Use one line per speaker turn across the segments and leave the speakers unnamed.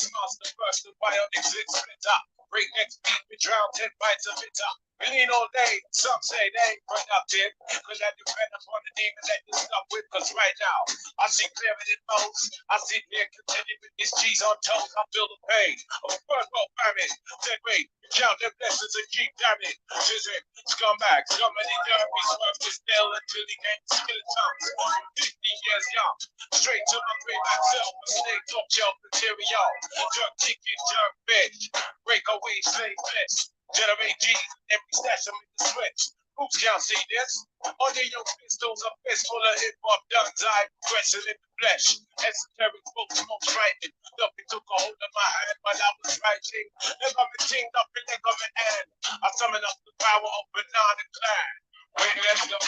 Master first, the bionics splinter. Break next beat, we drown 10 bites of it up. We lean all day, some say they ain't productive. Cause that depend upon the demons that you stuck with. Cause right now, I see clearer than most. I sit here contented with this cheese on toast. I feel the pain of a first world famine. Then wait, count their blessings and keep damning. Listen, scumbag, somebody done me swerve this nail until he can't skill tongues. 50 years young, straight to my great myself. Mistakes off shelf material. Jerk chicken, jerk bitch. Break away, slave flesh. Generate G's, every stash them in the switch. Who's can't see this? Under your pistols, a fist full of hip-hop guns, I pressing in the flesh. Esoteric folks, most frightening. Nothing took a hold of my hand while I was writing. Ligament teamed up in ligament hand. I summon up the power of Banana Clan. Wait, let's go,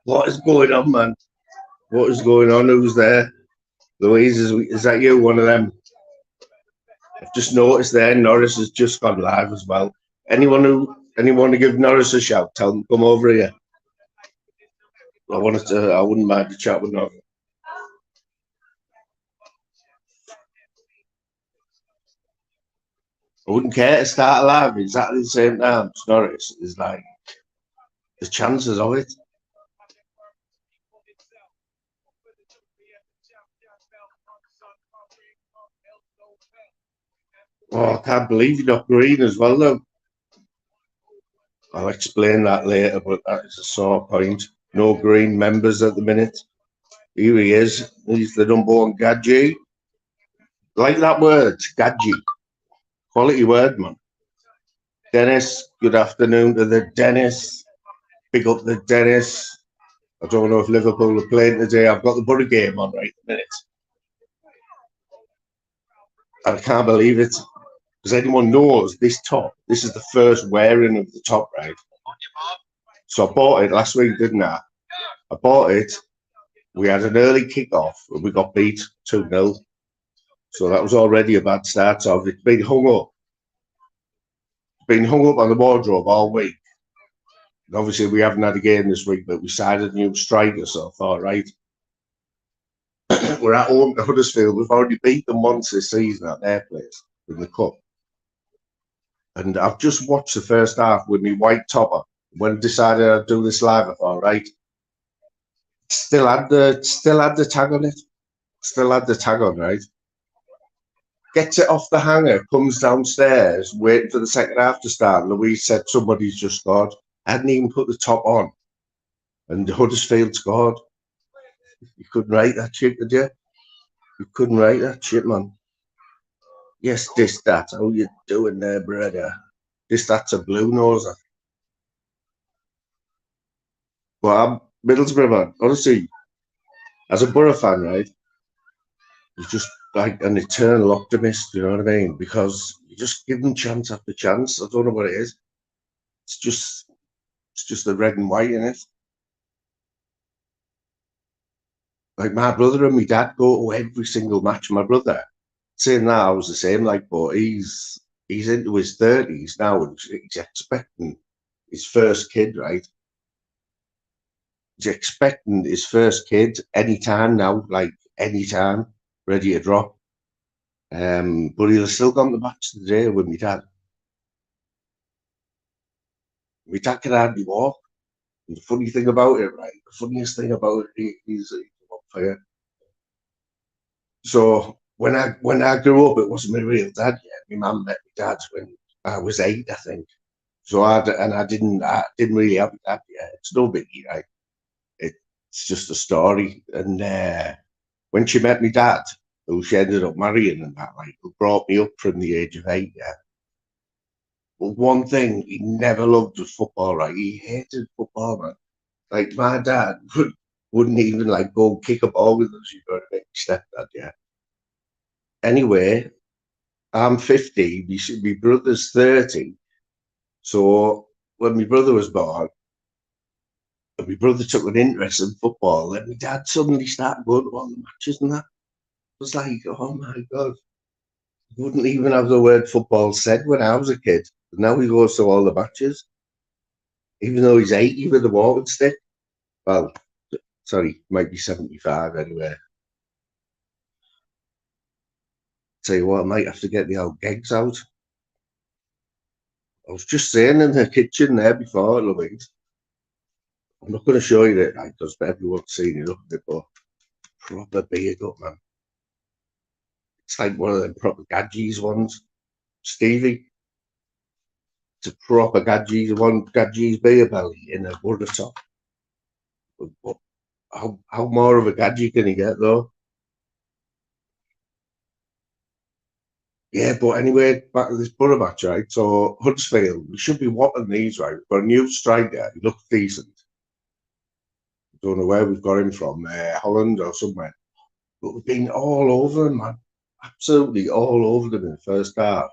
What is going on, man? What is going on? Who's there? Louise, is that you? One of them? I've just noticed there Norris has just gone live as well. Anyone to give Norris a shout? Tell him come over here. I wouldn't mind to chat with Norris. I wouldn't care to start live exactly the same time. Norris is like the chances of it. Oh, I can't believe you're not green as well, though. I'll explain that later, but that is a sore point. No green members at the minute. Here he is. He's the number one gadget. Like that word, gadget. Quality word, man. Dennis, good afternoon to the Dennis. Big up the Dennis. I don't know if Liverpool are playing today. I've got the Borough game on right at the minute. I can't believe it. Because anyone knows this top, this is the first wearing of the top, right? So I bought it last week, didn't I? I bought it. We had an early kick-off and we got beat 2-0. So that was already a bad start. So it's been hung up. It's been hung up on the wardrobe all week. And obviously we haven't had a game this week, but we signed a new striker, so I thought, right. We're at home to Huddersfield. We've already beat them once this season at their place in the cup. And I've just watched the first half with my white topper. When I decided I'd do this live, I thought, right, still had the tag on it. Still had the tag on, right? Gets it off the hanger, comes downstairs, waiting for the second half to start. Louise said somebody's just scored. I hadn't even put the top on. And Huddersfield scored. You couldn't write that shit, did you? You couldn't write that shit, man. Yes, that. How you doing there, brother? That's a blue noser. But I'm Middlesbrough, man. Honestly, as a Borough fan, right? You're just like an eternal optimist, you know what I mean? Because you just give them chance after chance. I don't know what it is. It's just the red and white in it. Like my brother and my dad go to every single match. My brother, saying that I was the same, like, but he's into his 30s now and he's expecting his first kid, right? He's expecting his first kid anytime now, like anytime, ready to drop. But he'll still gone to the match today with my dad. My dad can hardly walk. And the funny thing about it, right? The funniest thing about it is up for it. So when I grew up, it wasn't my real dad yet. My mum met my dad when I was 8, I think. So I didn't really have that yet. It's no biggie, right? It's just a story. And when she met my dad, who she ended up marrying and that, like, who brought me up from the age of 8, yeah. But one thing he never loved was football, right? He hated football, man. Like my dad wouldn't even like go and kick a ball with us. You know what I mean? Stepdad, yeah. Anyway, I'm 50. My brother's 30. So when my brother was born, and my brother took an interest in football, then my dad suddenly started going to all the matches and that. It was like, oh my god, he wouldn't even have the word football said when I was a kid. But now he goes to all the matches, even though he's 80 with a walking stick. Well, sorry, might be 75 anyway. Tell you what, I might have to get the old gigs out. I was just saying in the kitchen there before, Louise. I'm not going to show you it, because everyone's seen it up a bit, but proper beard up, man. It's like one of them proper Gadgies ones. Stevie. It's a proper Gadgies one, Gadgies beer belly in a butter top. But how more of a Gadgie can you get, though? Yeah, but anyway, back to this butter match, right? So Huddersfield, we should be wanting these, right? We've got a new striker. He looks decent. Don't know where we've got him from, Holland or somewhere. But we've been all over him, man. Absolutely all over them in the first half.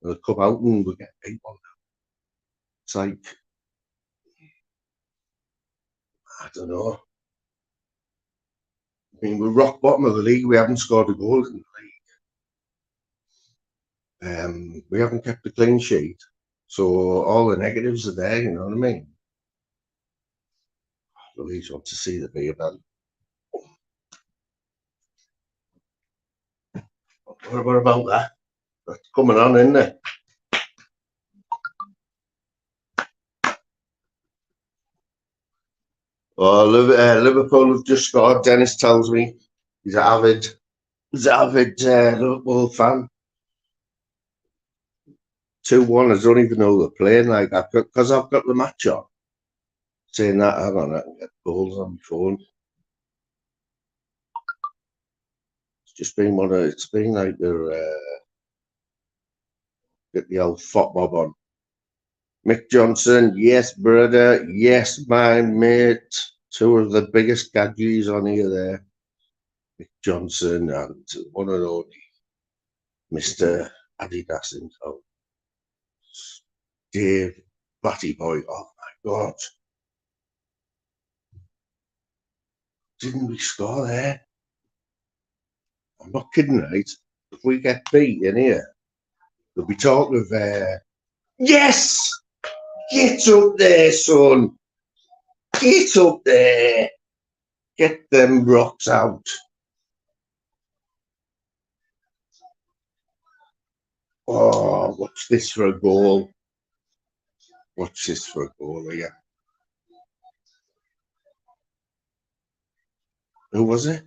They'll come out and we get beat on them. It's like, I don't know. I mean, we're rock bottom of the league. We haven't scored a goal in the league. We haven't kept a clean sheet. So all the negatives are there, you know what I mean? Louise wants to see the beer belly. What about that? That's coming on, isn't it? Oh, Liverpool have just scored. Dennis tells me he's an avid Liverpool fan. 2-1. I don't even know they're playing like that because I've got the match on. Saying that, hang on, I can get goals on my phone. It's just been it's been like they're get the old fop mob on. Mick Johnson, yes, brother, yes, my mate. Two of the biggest gadgets on here there. Mick Johnson and one and only Mr. Adidas himself. Dave Batty Boy. Oh my god. Didn't we score there? I'm not kidding, right? If we get beat in here, there'll be talk of yes! Get up there, son! Get up there! Get them rocks out. Oh, watch this for a goal. Watch this for a goal here. Who was it?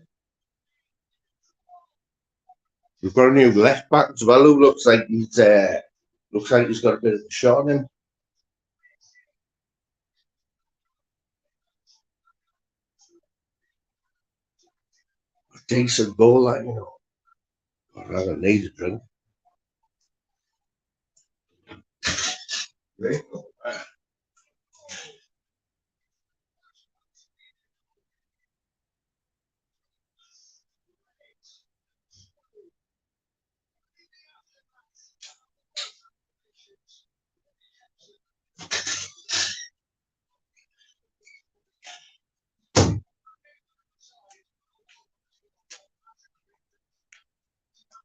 We've got a new left back as well who looks like he's got a bit of a shot on him. A decent goal, like, you know. I don't need a drink. Right.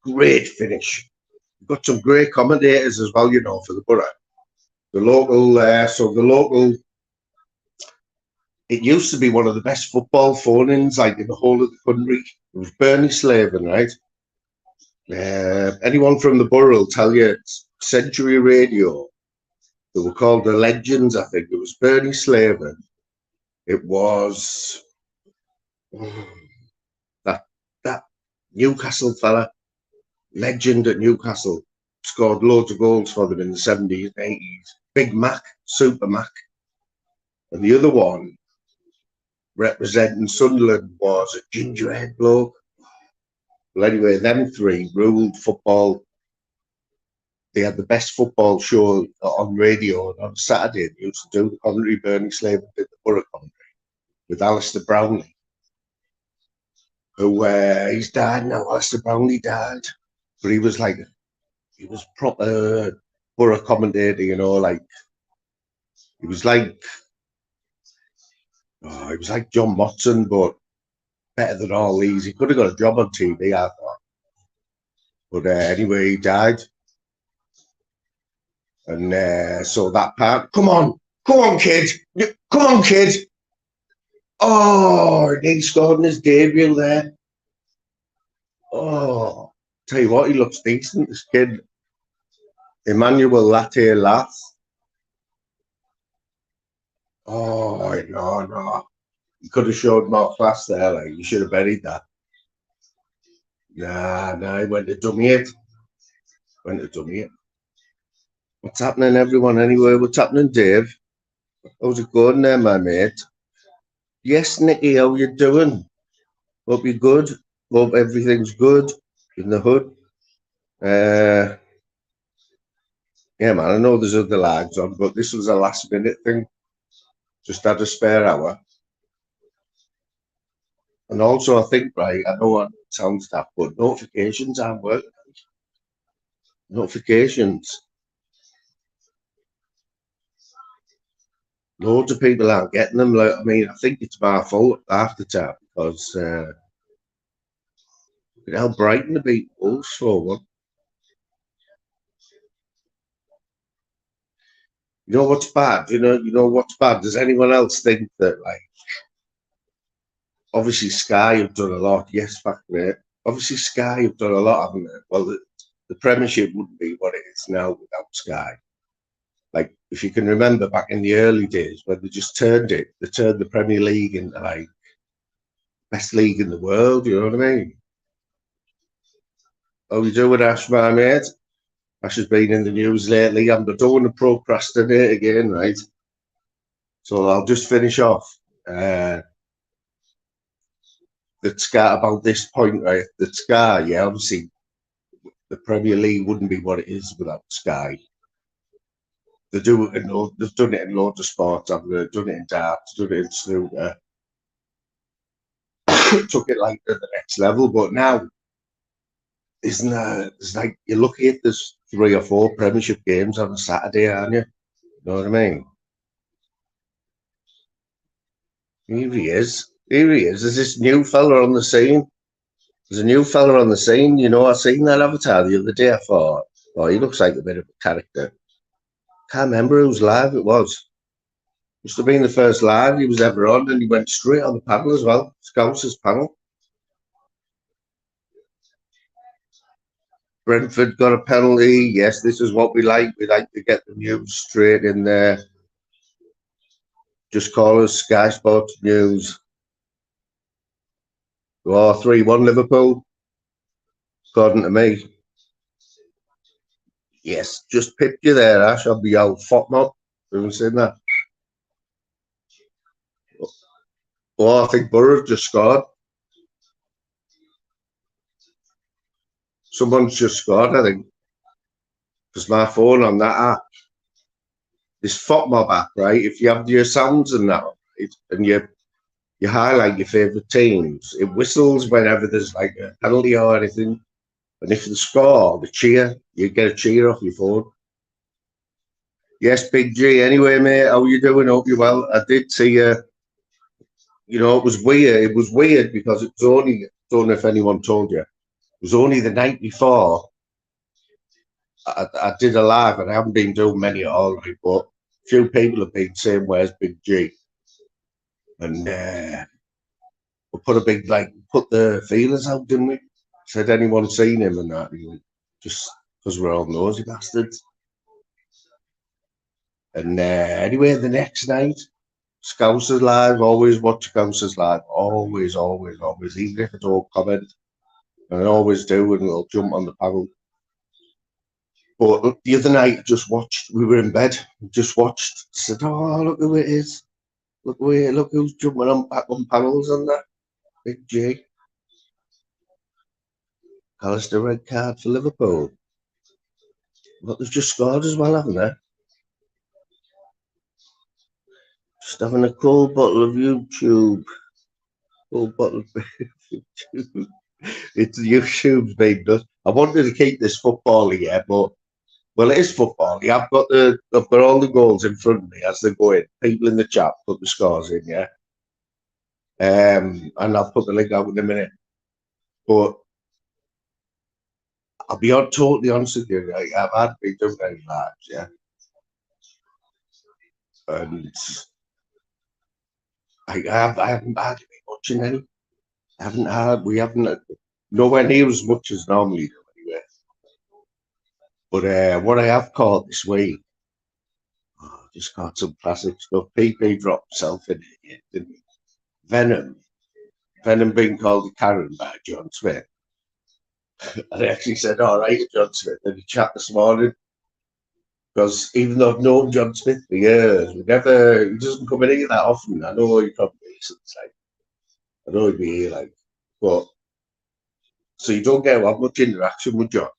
Great finish. We've got some great commentators as well, you know, for the Borough. The local, it used to be one of the best football phone-ins, like, in the whole of the country. It was Bernie Slaven, right? Anyone from the Borough will tell you it's Century Radio. They were called the Legends, I think. It was Bernie Slaven. It was that Newcastle fella, legend at Newcastle, scored loads of goals for them in the 70s and 80s. Big Mac, Super Mac. And the other one, representing Sunderland, was a gingerhead bloke. Well, anyway, them three ruled football they had the best football show on radio, and on Saturday they used to do the commentary. Bernie Slaven did the Borough commentary with Alistair Brownlee, who he's died now. Alistair Brownlee died, but he was proper Borough commentator, you know, like he was like John Motson, but better than all these. He could have got a job on TV, I thought. But anyway, he died. And so that part, come on, kid. Come on, kid. Oh, he scored in his debut there. Oh, tell you what, he looks decent, this kid. Emmanuel Latte Lath. Oh, no. You could have showed more class there. Like, you should have buried that. Nah, he went to dummy it. What's happening, everyone, anyway? What's happening, Dave? How's it going there, my mate? Yes, Nicky, how you doing? Hope you're good. Hope everything's good in the hood. Yeah, man, I know there's other lags on, but this was a last-minute thing. Just had a spare hour. And also, I think, right, I know it sounds daft, but notifications aren't working. Notifications. Loads of people aren't getting them. Like, I mean, I think it's my fault half the time because how Brighton to beat Wolves 4-1. You know what's bad? You know what's bad? Does anyone else think that, like, obviously Sky have done a lot? Yes, fact, mate. Obviously Sky have done a lot, haven't they? Well, the Premiership wouldn't be what it is now without Sky. Like, if you can remember back in the early days when they just turned the Premier League into, like, best league in the world, you know what I mean? How you doing, Ash, my mate? Ash has been in the news lately. I'm not doing to procrastinate again, right? So I'll just finish off. The Sky, about this point, right? The Sky, yeah, obviously the Premier League wouldn't be what it is without Sky. They've done it in loads of sports. I've done it in darts, done it in snooker. Took it like to the next level, but now isn't there? It's like you're lucky if there's 3 or 4 Premiership games on a Saturday, aren't you? You know what I mean? Here he is. There's this new fella on the scene. There's a new fella on the scene. You know, I seen that avatar the other day. I thought, oh, he looks like a bit of a character. Can't remember whose live it was. Must have been the first live he was ever on, and he went straight on the panel as well. Scouser's panel. Brentford got a penalty. Yes, this is what we like. We like to get the news straight in there. Just call us Sky Sports News. Oh, 3-1 Liverpool, according to me. Yes, just pipped you there, Ash. I'll be out FOTMOB. Haven't seen that. Oh, I think Borough just scored. Someone's just scored, I think. Because my phone on that app, this FOTMOB app, right? If you have your sounds and that, right, and you highlight your favourite teams, it whistles whenever there's like a penalty or anything. And if they score, the cheer, you get a cheer off your phone. Yes, Big G. Anyway, mate, how you doing? Hope you're well. I did see you. You know, it was weird. It was weird because it was only, don't know if anyone told you, it was only the night before I did a live, and I haven't been doing many at all, right, but a few people have been saying, where's Big G? And we put the feelers out, didn't we? Said anyone seen him and that? Just because we're all nosy bastards. And anyway, the next night, Scousers Live, always watch Scousers Live, always, even if I don't comment, and I always do, and I'll jump on the panel. But the other night, I just watched, we were in bed, just watched, said, oh, look who it is. Look who's jumping back on panels and that. Big G. Alistair red card for Liverpool. But they've just scored as well, haven't they? Just having a cold bottle of YouTube. Cold bottle of YouTube. It's YouTube's been done. I wanted to keep this football here, but well, it is football. Yeah, I've got all the goals in front of me as they go in. People in the chat put the scores in, yeah. And I'll put the link out in a minute. But I'll be totally honest with you, right? I've had been doing very large, yeah. And I haven't hardly been watching any. We haven't nowhere near as much as normally do anyway. But what I have caught this week, just caught some classic stuff. PP dropped himself in it, didn't he? Venom being called a Karen by John Smith. I actually said, all right, John Smith, in the chat this morning. Because even though I've known John Smith for years, he doesn't come in here that often. I know he probably isn't, like, I know he'd be here, like, but, so you don't get much interaction with John.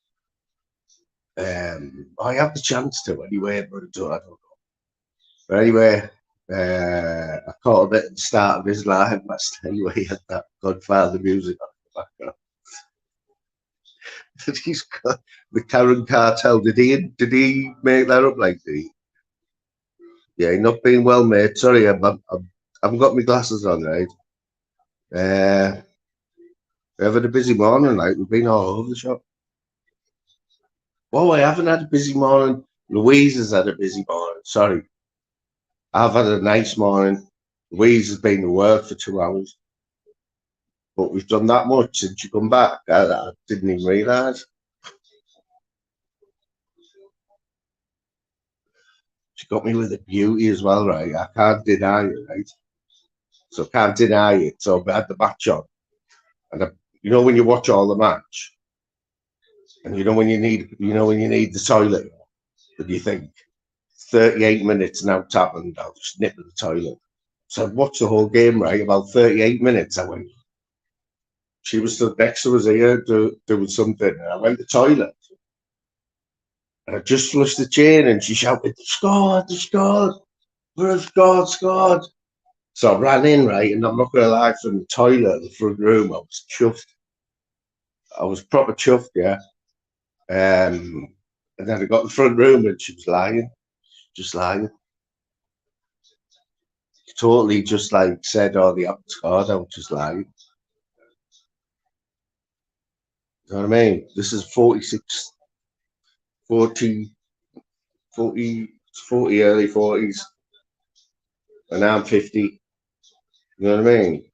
I have the chance to anyway, but I don't know. But anyway, I caught a bit at the start of his live last night where he had that Godfather music on the background. He's got the Karen Cartel. Did he make that up? Like, did he? Yeah, not being well, mate. Sorry, I haven't got my glasses on, right? We're having a busy morning, like we've been all over the shop. Oh, I haven't had a busy morning. Louise has had a busy morning. Sorry. I've had a nice morning. Louise has been to work for 2 hours. But we've done that much since you come back. I didn't even realise. She got me with a beauty as well, right? I can't deny it, right? So I can't deny it. So I had the match on. And you know when you watch all the match, and you know when you need the toilet, and you think 38 minutes now tapping, I'll just nip to the toilet. So I watched the whole game, right? About 38 minutes, I went. She was stood next to us here doing something, and I went to the toilet. And I just flushed the chain, and she shouted, "Scored! Scored! We've scored!" So I ran in, right? And I'm not going to lie, from the toilet, the front room, I was chuffed. I was proper chuffed, yeah. And then I got the front room, and she was lying, just lying. Totally just like said, "Oh, they haven't scored." I was just lying. You know what I mean? This is 46, 40, early 40s. And I'm 50. You know what I mean?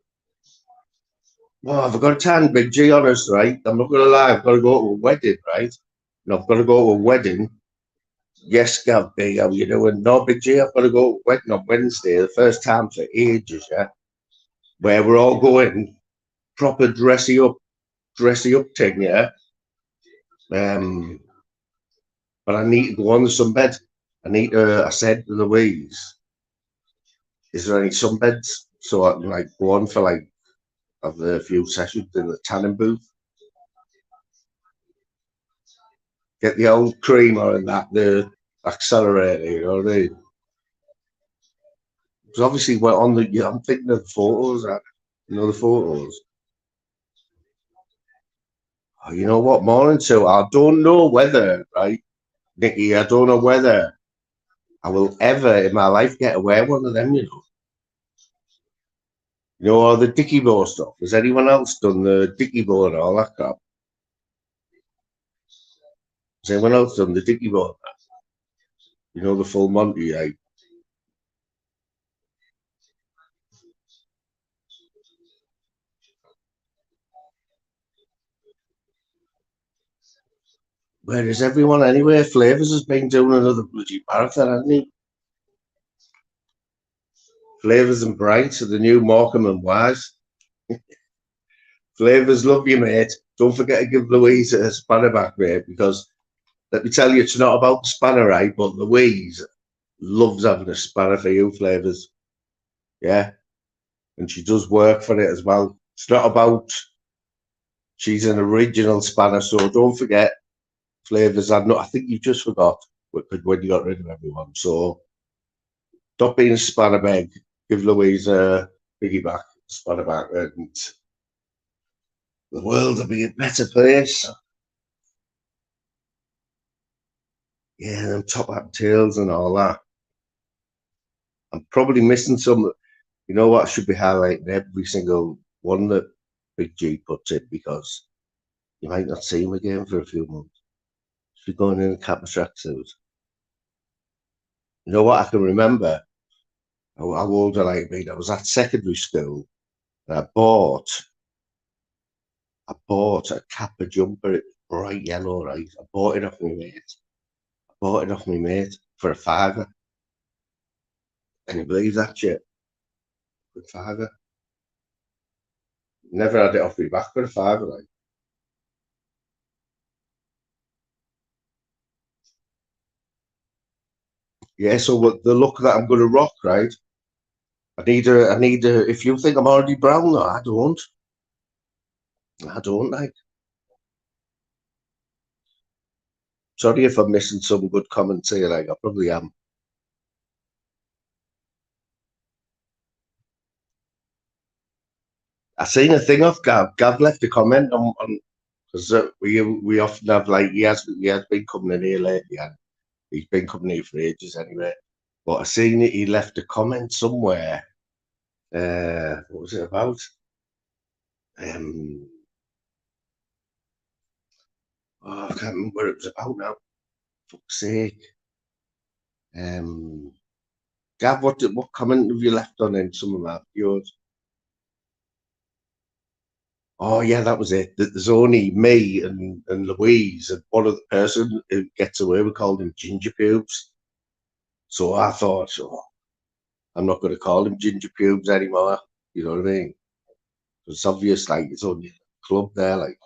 Well, I've got a tan, Big G, honest, right? I'm not going to lie. I've got to go to a wedding, right? And I've got to go to a wedding. Yes, Gav, Big, how you doing? No, Big G, I've got to go to a wedding on Wednesday. The first time for ages, yeah? Where we're all going proper dressy up thing, yeah? But I need to go on the sunbed. I said to Louise, is there any sunbeds? So I can like go on for like have a few sessions in the tanning booth. Get the old creamer and that, the accelerator, you know what I mean? Because obviously we're on I'm thinking of the photos, the photos. Oh, you know what, morning to, I don't know whether, right, Nicky, I don't know whether I will ever in my life get to wear one of them, you know. You know, all the Dickie Bow stuff. Has anyone else done the Dickie Bow and all that crap? Has anyone else done the Dickie Bow? You know, the full Monty, like. Where is everyone anyway? Flavors has been doing another bloody marathon, hasn't he? Flavors and Bright are the new Morecambe and Wise. Flavors, love you, mate. Don't forget to give Louise a spanner back, mate, because let me tell you, it's not about the spanner, right? But Louise loves having a spanner for you, Flavors. Yeah. And she does work for it as well. It's not about, she's an original spanner, so don't forget, flavours. I think you just forgot when you got rid of everyone. So stop being a spannerbag. Give Louise a piggyback, spannerback, and the world will be a better place. Yeah, them top hat tails and all that. I'm probably missing some. You know what? I should be highlighting every single one that Big G puts in, because you might not see him again for a few months. She's going in a Kappa tracksuit. You know what? I can remember how old I like being. I was at secondary school and I bought a Kappa jumper. It was bright yellow, right? I bought it off my mate for a £5. Can you believe that shit? For a £5. Never had it off me back for a £5, like. Yeah, so the look that I'm going to rock, right? I need a. If you think I'm already brown, though, I don't, like. Sorry if I'm missing some good comments here, like, I probably am. I seen a thing off Gav. Gav left a comment on because we often have, like, he has been coming in here lately, and he's been coming here for ages anyway. But I seen it. He left a comment somewhere. What was it about? I can't remember what it was about now. Fuck's sake. Gav, what comment have you left on in some of that? Yours? Oh yeah, that was it. There's only me and Louise, and one other person who gets away. We called him Ginger Pubes. So I thought, I'm not going to call him Ginger Pubes anymore. You know what I mean? It's obvious, like, it's only a club there, like.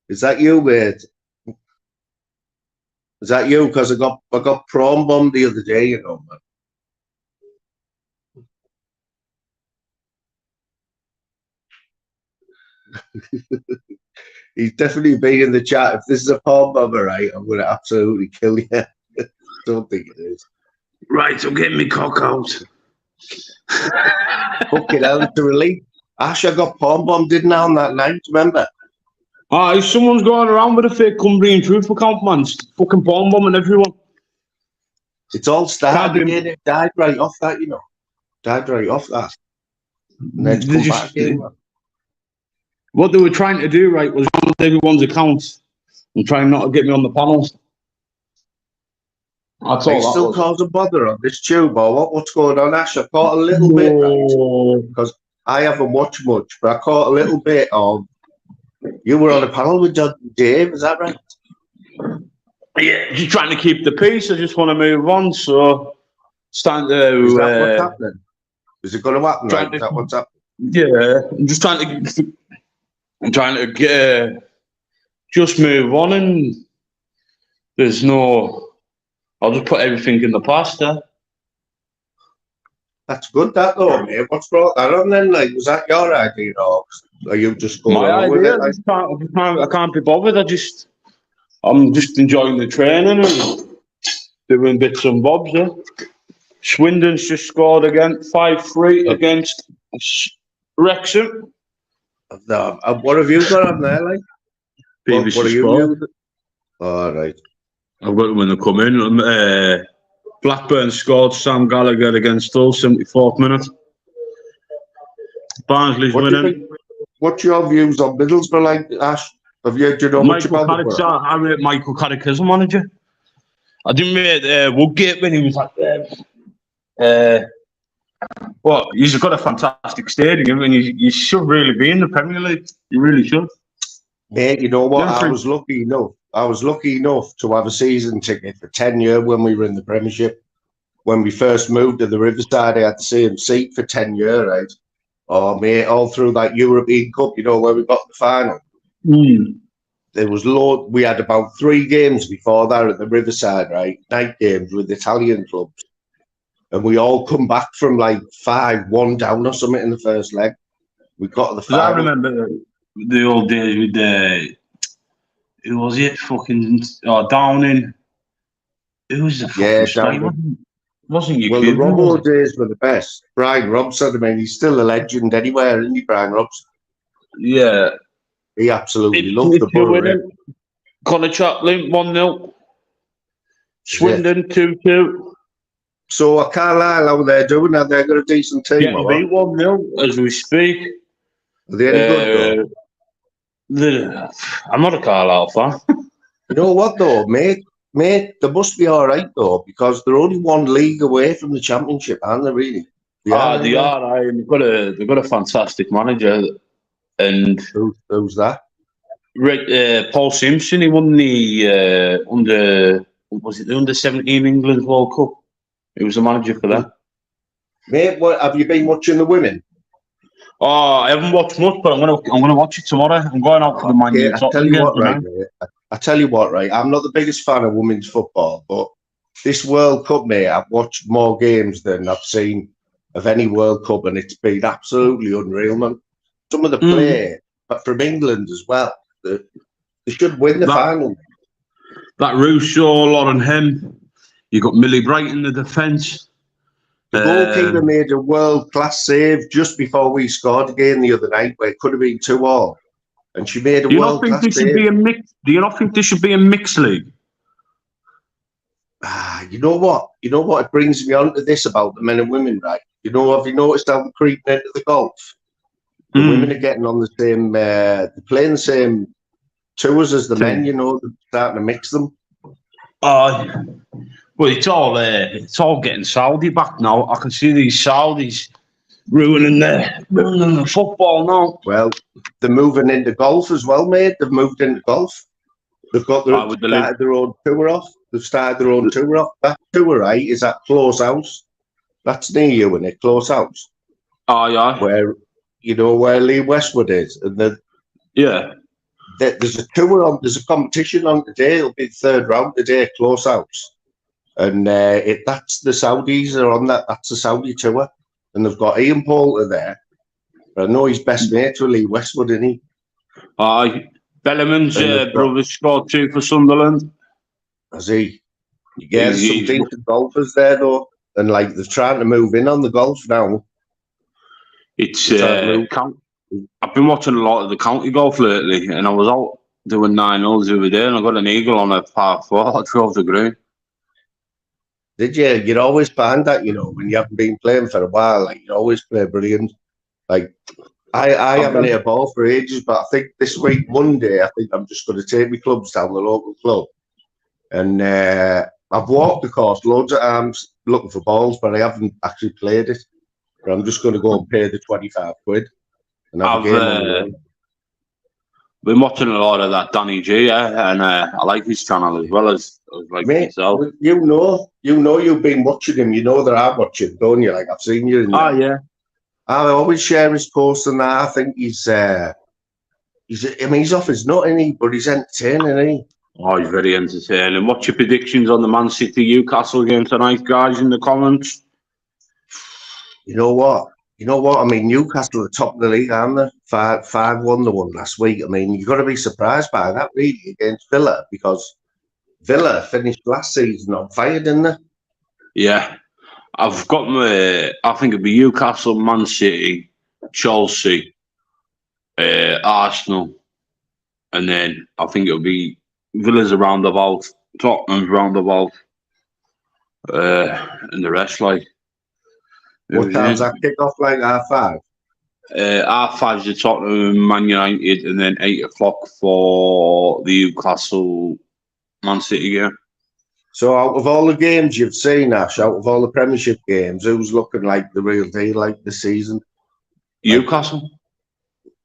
Is that you, mate? Is that you? Because I got prawn bombed the other day, you know, man. He's definitely been in the chat. If this is a prawn bomber, right, I'm going to absolutely kill you. Don't think it is.
Right, I'm getting my cock out.
Fucking hell, to relief. Ash, I got prawn bombed, didn't I, on that night? Remember?
Someone's going around with a fake Cumbrian truth account, man. Fucking prawn bombing everyone.
It's all started again. It died right off that, you know. Died right off that. And then come back again, man.
What they were trying to do, right, was use everyone's accounts and trying not to get me on the panels. That's all.
Still causing bother on this tube, or what's going on, Ash? I caught a little bit, right? Because I haven't watched much, but I caught a little bit of. You were on a panel with John Dave, is that right?
Yeah, just trying to keep the peace. I just want to move on, so it's time to.
Is that what's happening? Is it going to happen? Right? Is that what's happening?
Yeah, I'm just trying to get just move on, and there's no. I'll just put everything in the past.
That's good, that though, mate. What's brought that on then? Like, was that your idea, or are you just going along with it? Like?
I can't be bothered. I'm just enjoying the training and doing bits and bobs. Yeah. Swindon's just scored again, 5-3 against Wrexham.
What have you got on there, like?
BBC
what are you
Sport.
All right.
I've got them when they come in. Blackburn scored, Sam Gallagher against Hull, 74th minute. Barnsley's winning.
What's your views on Middlesbrough, like, Ash? Do you know much about it?
I rate Michael Carrick as a manager. I didn't rate Woodgate when he was at well, he's got a fantastic stadium, and you should really be in the Premier League. You really should.
Mate, you know what? I was lucky enough to have a season ticket for 10 years when we were in the Premiership. When we first moved to the Riverside, I had the same seat for 10 years, right? Oh, mate, all through that European Cup, you know, where we got the final. There was we had about 3 games before that at the Riverside, right? Night games with Italian clubs. And we all come back from like 5-1 down or something in the first leg. We got to the final.
the old days with the who was it? Fucking Downing. Who was the
Yeah,
fucking striker?
Downing.
Wasn't you?
Well, the
Cuban,
Robbo
was it?
days were the best. Brian Robson, I mean, he's still a legend anywhere, isn't he, Brian Robson?
Yeah.
He absolutely
It's
loved the Borough.
winning. Connor Chaplin 1-0. Swindon 2-2.
So I can't lie how they're doing. Have they got a decent team?
Getting
Or what?
beat 1-0 as we speak.
Are they any good though?
I'm not a Carlisle fan.
You know what though, mate? Mate, they must be all right though, because they're only one league away from the championship, aren't they? Really?
They are. They've got a fantastic manager, and
Who's that?
Paul Simpson. He won the under 17 England World Cup. He was the manager for that.
Mate, what have you been watching the women?
Oh, I haven't watched much, but I'm gonna watch it tomorrow. I'm going out for the Man U.
I tell you what, right, mate. I tell you what, right. I'm not the biggest fan of women's football, but this World Cup, mate, I've watched more games than I've seen of any World Cup, and it's been absolutely unreal, man. Some of the play, but from England as well, they should win the final.
That Rousseau, Lauren Hem, you got Millie Bright in the defence.
The goalkeeper made a world-class save just before we scored again the other night, where it could have been 2-2. And she made a world-class save.
Do you not think there should be a mixed league?
You know what? It brings me on to this about the men and women, right? Have you noticed how they're creeping into the golf? The women are getting on the same, they're playing the same tours as the men, they're starting to mix them.
Well, it's all getting Saudi back now. I can see these Saudis ruining the football now.
Well, they're moving into golf as well, mate. They've moved into golf. They've got started their own tour off. They've started their own tour off. That tour, right, is at Close House. That's near you, isn't it? Close House.
Oh, yeah.
Where Lee Westwood is. And there's a tour on, there's a competition on today. It'll be the third round today, Close House. And that's the Saudis are on that. That's the Saudi tour. And they've got Ian Poulter there. But I know he's best mate with Lee Westwood, isn't he?
Belleman's brother scored 2 for Sunderland.
Has he? Yeah, there's some decent golfers there, though. And, they're trying to move in on the golf now.
It's I've been watching a lot of the county golf lately, and I was out doing 9 holes the other day, and I got an eagle on a par 4. I drove the green.
Did you? You'd always find that, when you haven't been playing for a while, you always play brilliant. I haven't hit a ball for ages, but I think this week, Monday, I think I'm just going to take my clubs down the local club. And I've walked the course loads of times looking for balls, but I haven't actually played it. But I'm just going to go and pay the 25 quid. And have a game on the road.
Been watching a lot of that Danny G, and I like his channel as well as myself.
You've been watching him. You know that I'm watching, don't you? I've seen you.
Yeah.
I always share his posts and that. I think he's off his nut, isn't he? But he's entertaining, isn't he?
Oh, he's very entertaining. What's your predictions on the Man City Newcastle game tonight, guys, in the comments?
You know what? I mean, Newcastle are top of the league, aren't they? 5-1 they won last week. I mean, you've got to be surprised by that, really, against Villa, because Villa finished last season on fire, didn't they?
Yeah. I've got I think it'd be Newcastle, Man City, Chelsea, Arsenal, and then I think it'll be Villa's a roundabout, Tottenham's roundabout, and the rest,
What time's that kick off, 5:30?
5:30's the Tottenham, Man United, and then 8 o'clock for the Newcastle, Man City game.
So out of all the games you've seen, Ash, out of all the Premiership games, who's looking like the real deal, this season?
Newcastle.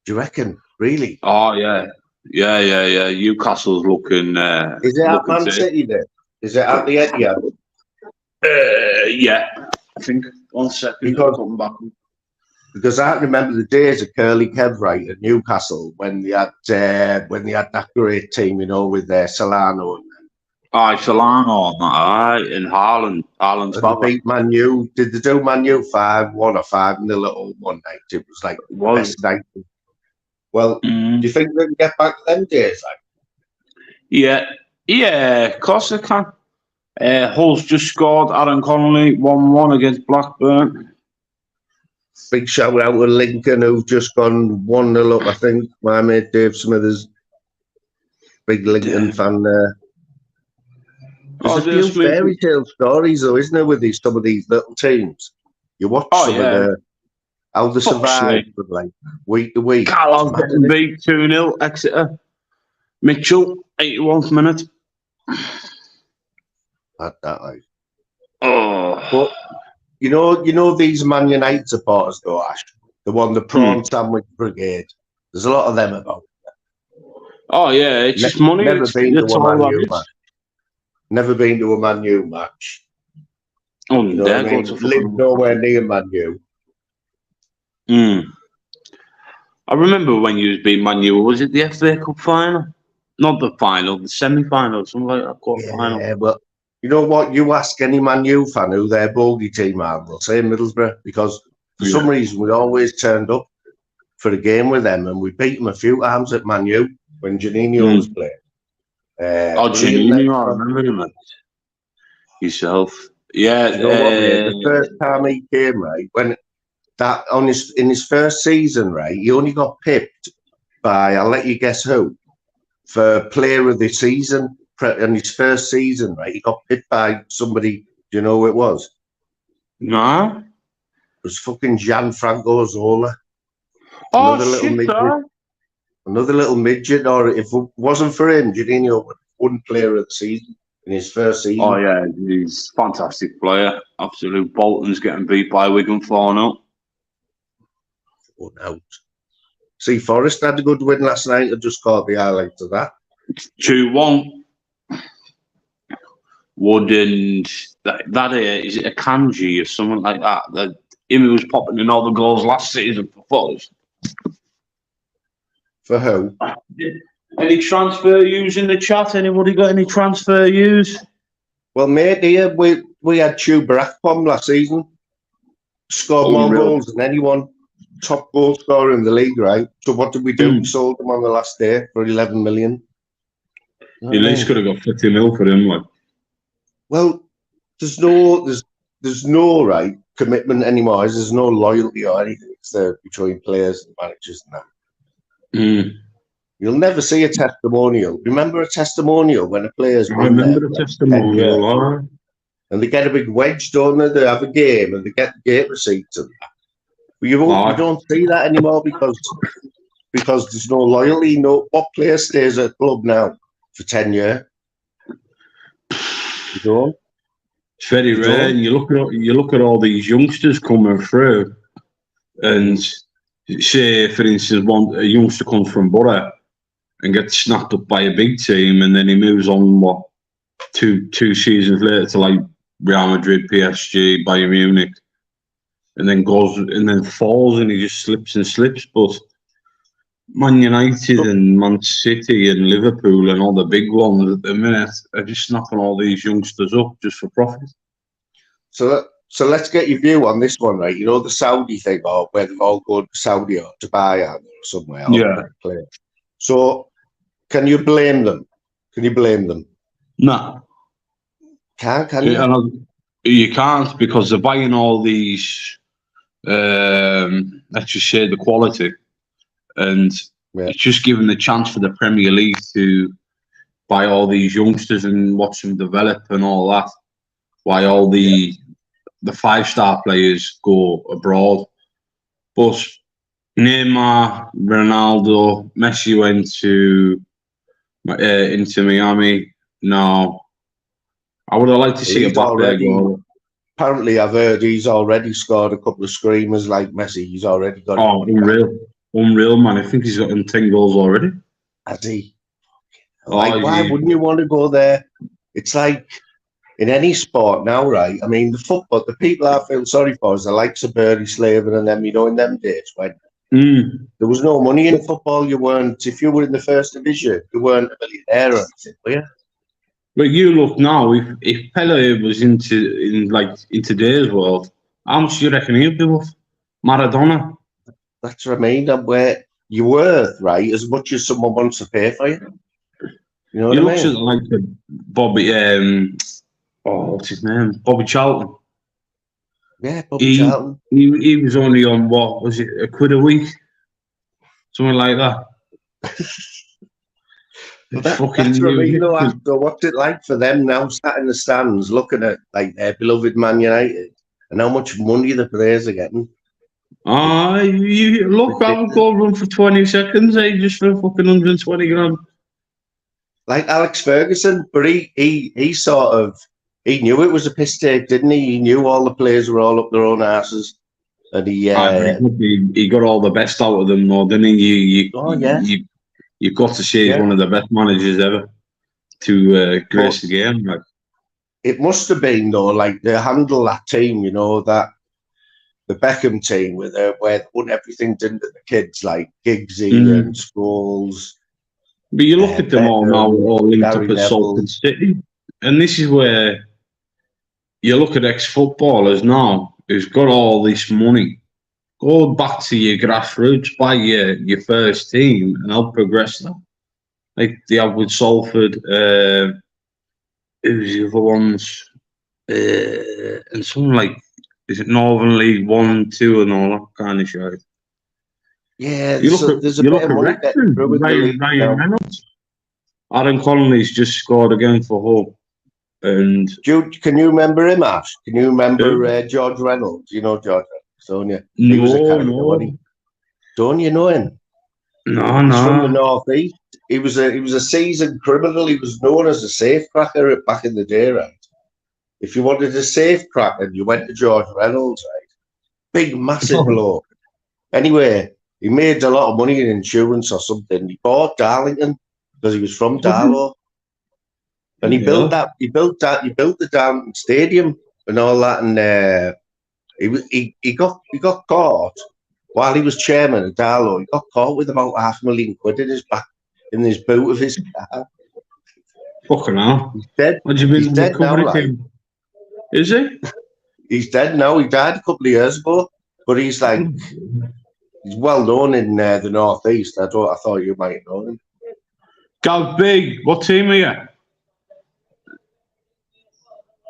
Do you reckon? Really?
Oh, yeah. Yeah. Newcastle's looking...
Is it at Man City then? Is it at the Etihad?
Yeah. I think 1 second.
Because I remember the days of Curly Kev, right, at Newcastle, when they had that great team, with Solano and
Solano, and Haaland. Haaland's
they beat Man U. Did they do Man U 5-1 or 5-0 one night? It was the best night. Well, do you think they can get back to them days? Like?
Yeah, of course they can. Hull's just scored. Aaron Connolly 1-1 against Blackburn.
Big shout out to Lincoln, who've just gone 1-0 up, I think. My mate Dave Smithers, big Lincoln fan there. There's a few fairy tale stories, though, isn't there, with some of these little teams? You watch some of how they survive, like week to week.
Carlisle getting beat 2-0, Exeter. Mitchell, 81th minute.
That like.
Oh.
But you know these Man United supporters, though, Ash, the prawn sandwich brigade. There's a lot of them about.
Oh yeah, it's just money.
Never been to a Man U match. Never been to a Man U match.
Oh,
you know what I mean? Live nowhere near Man U.
I remember when you was beating Man U. Was it the FA Cup final? Not the final, the semi-final, something like that. Quarter-final.
Yeah, but you know what? You ask any Man U fan who their bogey team are, they'll say Middlesbrough, because for some reason we always turned up for a game with them, and we beat them a few times at Man U when Janino was playing.
Janino, I remember him. Yourself. Yeah.
You know what, mate? The first time he came, right, in his first season, right, he only got pipped by, I'll let you guess who, for player of the season. In his first season, right, he got pipped by somebody. Do you know who it was?
No.
It was fucking Gianfranco Zola.
Another
little midget. Or if it wasn't for him, Janino wouldn't player of the season in his first season.
Oh yeah, he's a fantastic player. Absolute Bolton's getting beat by Wigan 4-0.
Out. See, Forest had a good win last night. I just caught the highlights of that.
2-1. Wood and that is it a Kanji or something like that? Him who was popping in all the goals last season for Forest.
For who?
Any transfer use in the chat? Anybody got any transfer use?
Well, mate, here we had Chuba Akpom last season. Scored more goals than anyone. Top goal scorer in the league, right? So what did we do? We sold him on the last day for 11 million.
At least could have got 50 mil for him, like.
Well, there's no right commitment anymore. There's no loyalty or anything. It's there between players and managers and that. You'll never see a testimonial. Remember a testimonial when a player's
testimonial,
and they get a big wedge, don't they? They have a game and they get gate receipts and that. But you don't see that anymore because there's no loyalty. No, what player stays at a club now for 10 years? You don't.
It's very rare. And you look at all these youngsters coming through, and say, for instance, a youngster comes from Borough and gets snapped up by a big team, and then he moves on two seasons later to like Real Madrid, PSG, Bayern Munich, and then goes and then falls, and he just slips and slips. But Man United and Man City and Liverpool and all the big ones at the minute are just snapping all these youngsters up just for profit.
So let's get your view on this one, right? You know the Saudi thing, or where they've all gone to Saudi or Dubai or somewhere. Play. So can you blame them?
No.
Can you?
You can't, because they're buying all these, let's just say, the quality. And it's just giving the chance for the Premier League to buy all these youngsters and watch them develop and all that. Why all the 5-star players go abroad. But Neymar, Ronaldo, Messi went to into Miami. No, I would have liked to see a back there goal.
Apparently, I've heard he's already scored a couple of screamers like Messi. He's already got.
Oh, unreal, man! I think he's got 10 goals already.
Has he? Why wouldn't you want to go there? It's like in any sport now, right? I mean, the people I feel sorry for is the likes of Bernie Slaven and them. You know, in them days when there was no money in football, you weren't. If you were in the first division, you weren't a millionaire or anything, were you?
But you look now. If Pele was in today's world, how much do you reckon he'd be worth? Maradona.
That's what I mean. you're worth, right, as much as someone wants to pay for you. You know what
He
I
looks
mean?
like Bobby. What's his name? Bobby Charlton.
Yeah, Bobby Charlton.
He was only on what was it, £1 a week, something like that.
But that's what I mean, though, after what's it like for them now, sat in the stands looking at like their beloved Man United and how much money the players are getting.
You look, I would go run for 20 seconds, just for fucking 120 grand.
Like Alex Ferguson, but he sort of, he knew it was a piss take, didn't he? He knew all the players were all up their own asses. And he
got all the best out of them, though, didn't he? You've got to say he's one of the best managers ever to grace the game. Like.
It must have been, though, like they handle that team, you know, that the Beckham team where they won everything, didn't the kids, like Giggsy and Scholes.
But you look at them all now, all linked up at Salford City. And this is where you look at ex-footballers now who's got all this money. Go back to your grassroots, buy your first team and help progress them. Like they have with Salford, who's the other ones? And something like, is it Northern League 1, 2 and all that kind of shit?
Yeah,
there's a bit of money getting through with Ryan Reynolds. Aaron Connolly's just scored again for Hull. And
Jude, can you remember him, Ash? Can you remember George Reynolds? You know George Reynolds, don't you? He was a character, don't you know him?
No.
He's from the North East. He was a seasoned criminal. He was known as a safecracker back in the day, right? If you wanted a safecracker, you went to George Reynolds, right? Big, massive bloke. Anyway, he made a lot of money in insurance or something. He bought Darlington because he was from Darlow. And he built the Darlington Stadium and all that, and he got caught while he was chairman of Darlow. He got caught with about £500,000 in his back, in his boot of his car.
Fucking hell!
He's dead.
What do you mean?
He's dead now. Like,
is he?
He's dead now. He died a couple of years ago, but he's like he's well known in the North East. I thought you might know him.
Gav Big, what team are you?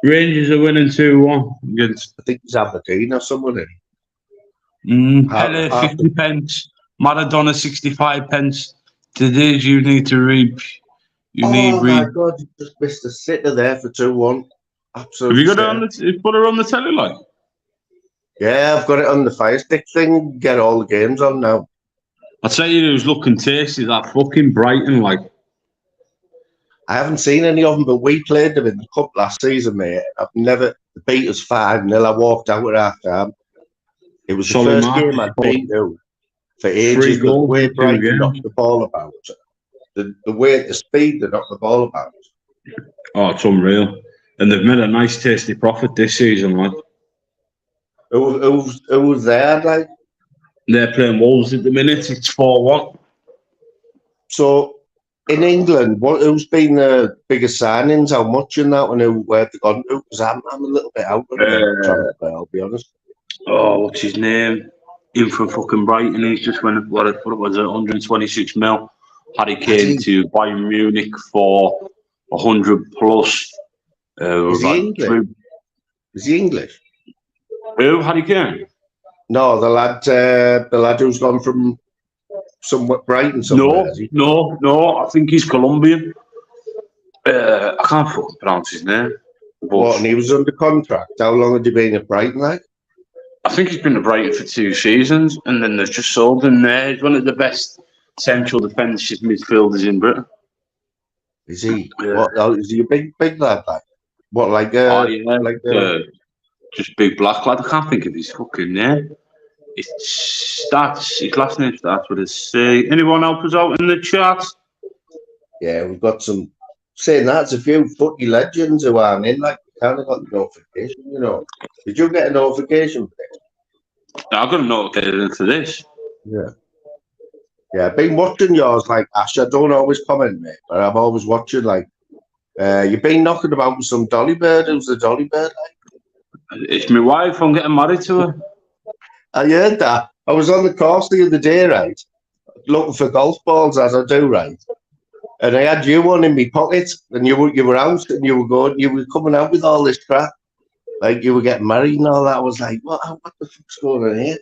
Rangers are winning 2-1 against.
I think it's Aberdeen or someone
in. Pele 50 pence, Maradona 65 pence. Today's you need to reap.
My God, you just missed a sitter there for 2-1. Absolutely.
Have you got it on put her on the telly like?
Yeah, I've got it on the Fire Stick thing. Get all the games on now.
I tell you, who's looking tasty, that fucking Brighton, like.
I haven't seen any of them, but we played them in the cup last season, mate. I've never beat us 5-0. I walked out at half time. It was the first game I'd been to for ages. The way Brighton knocked the ball about, the speed they knocked the ball about.
Oh, it's unreal. And they've made a nice, tasty profit this season, like.
Who was there, like?
They're playing Wolves at the minute. It's 4-1.
So, in England, who's been the biggest signings? How much in that, and where have they gone to? Because I'm a little bit out of it, I'll be honest.
Oh, what's his name? In from fucking Brighton. He's just went, what was it, 126 mil. Harry Kane to Bayern Munich for 100 plus.
Is he English? Is he English?
Who? Harry Kane?
No, the lad who's gone from Brighton somewhere.
No, I think he's Colombian. I can't fucking pronounce his name.
What, and he was under contract? How long had he been at Brighton, like?
I think he's been at Brighton for 2 seasons, and then they've just sold him there. He's one of the best central defensive midfielders in Britain.
Is he? Yeah. What, is he a big lad, like? What, like
just big black lad. I can't think of his fucking name. His last name starts with a C. Anyone help us out in the chat?
Yeah, we've got some. Saying that's a few footy legends who aren't in. Like, we kind of got the notification, you know. Did you get a notification for this?
I got a notification for this.
Yeah. Yeah, I've been watching yours, like, Ash. I don't always comment, mate, but I'm always watching, like, you've been knocking about with some Dolly Bird. Who's the Dolly Bird, like?
It's my wife. I'm getting married to her.
I heard that. I was on the course the other day, right? looking for golf balls as I do, right? And I had you one in my pocket, and you were out, and you were coming out with all this crap, like you were getting married and all that. I was like, what the fuck's going on here?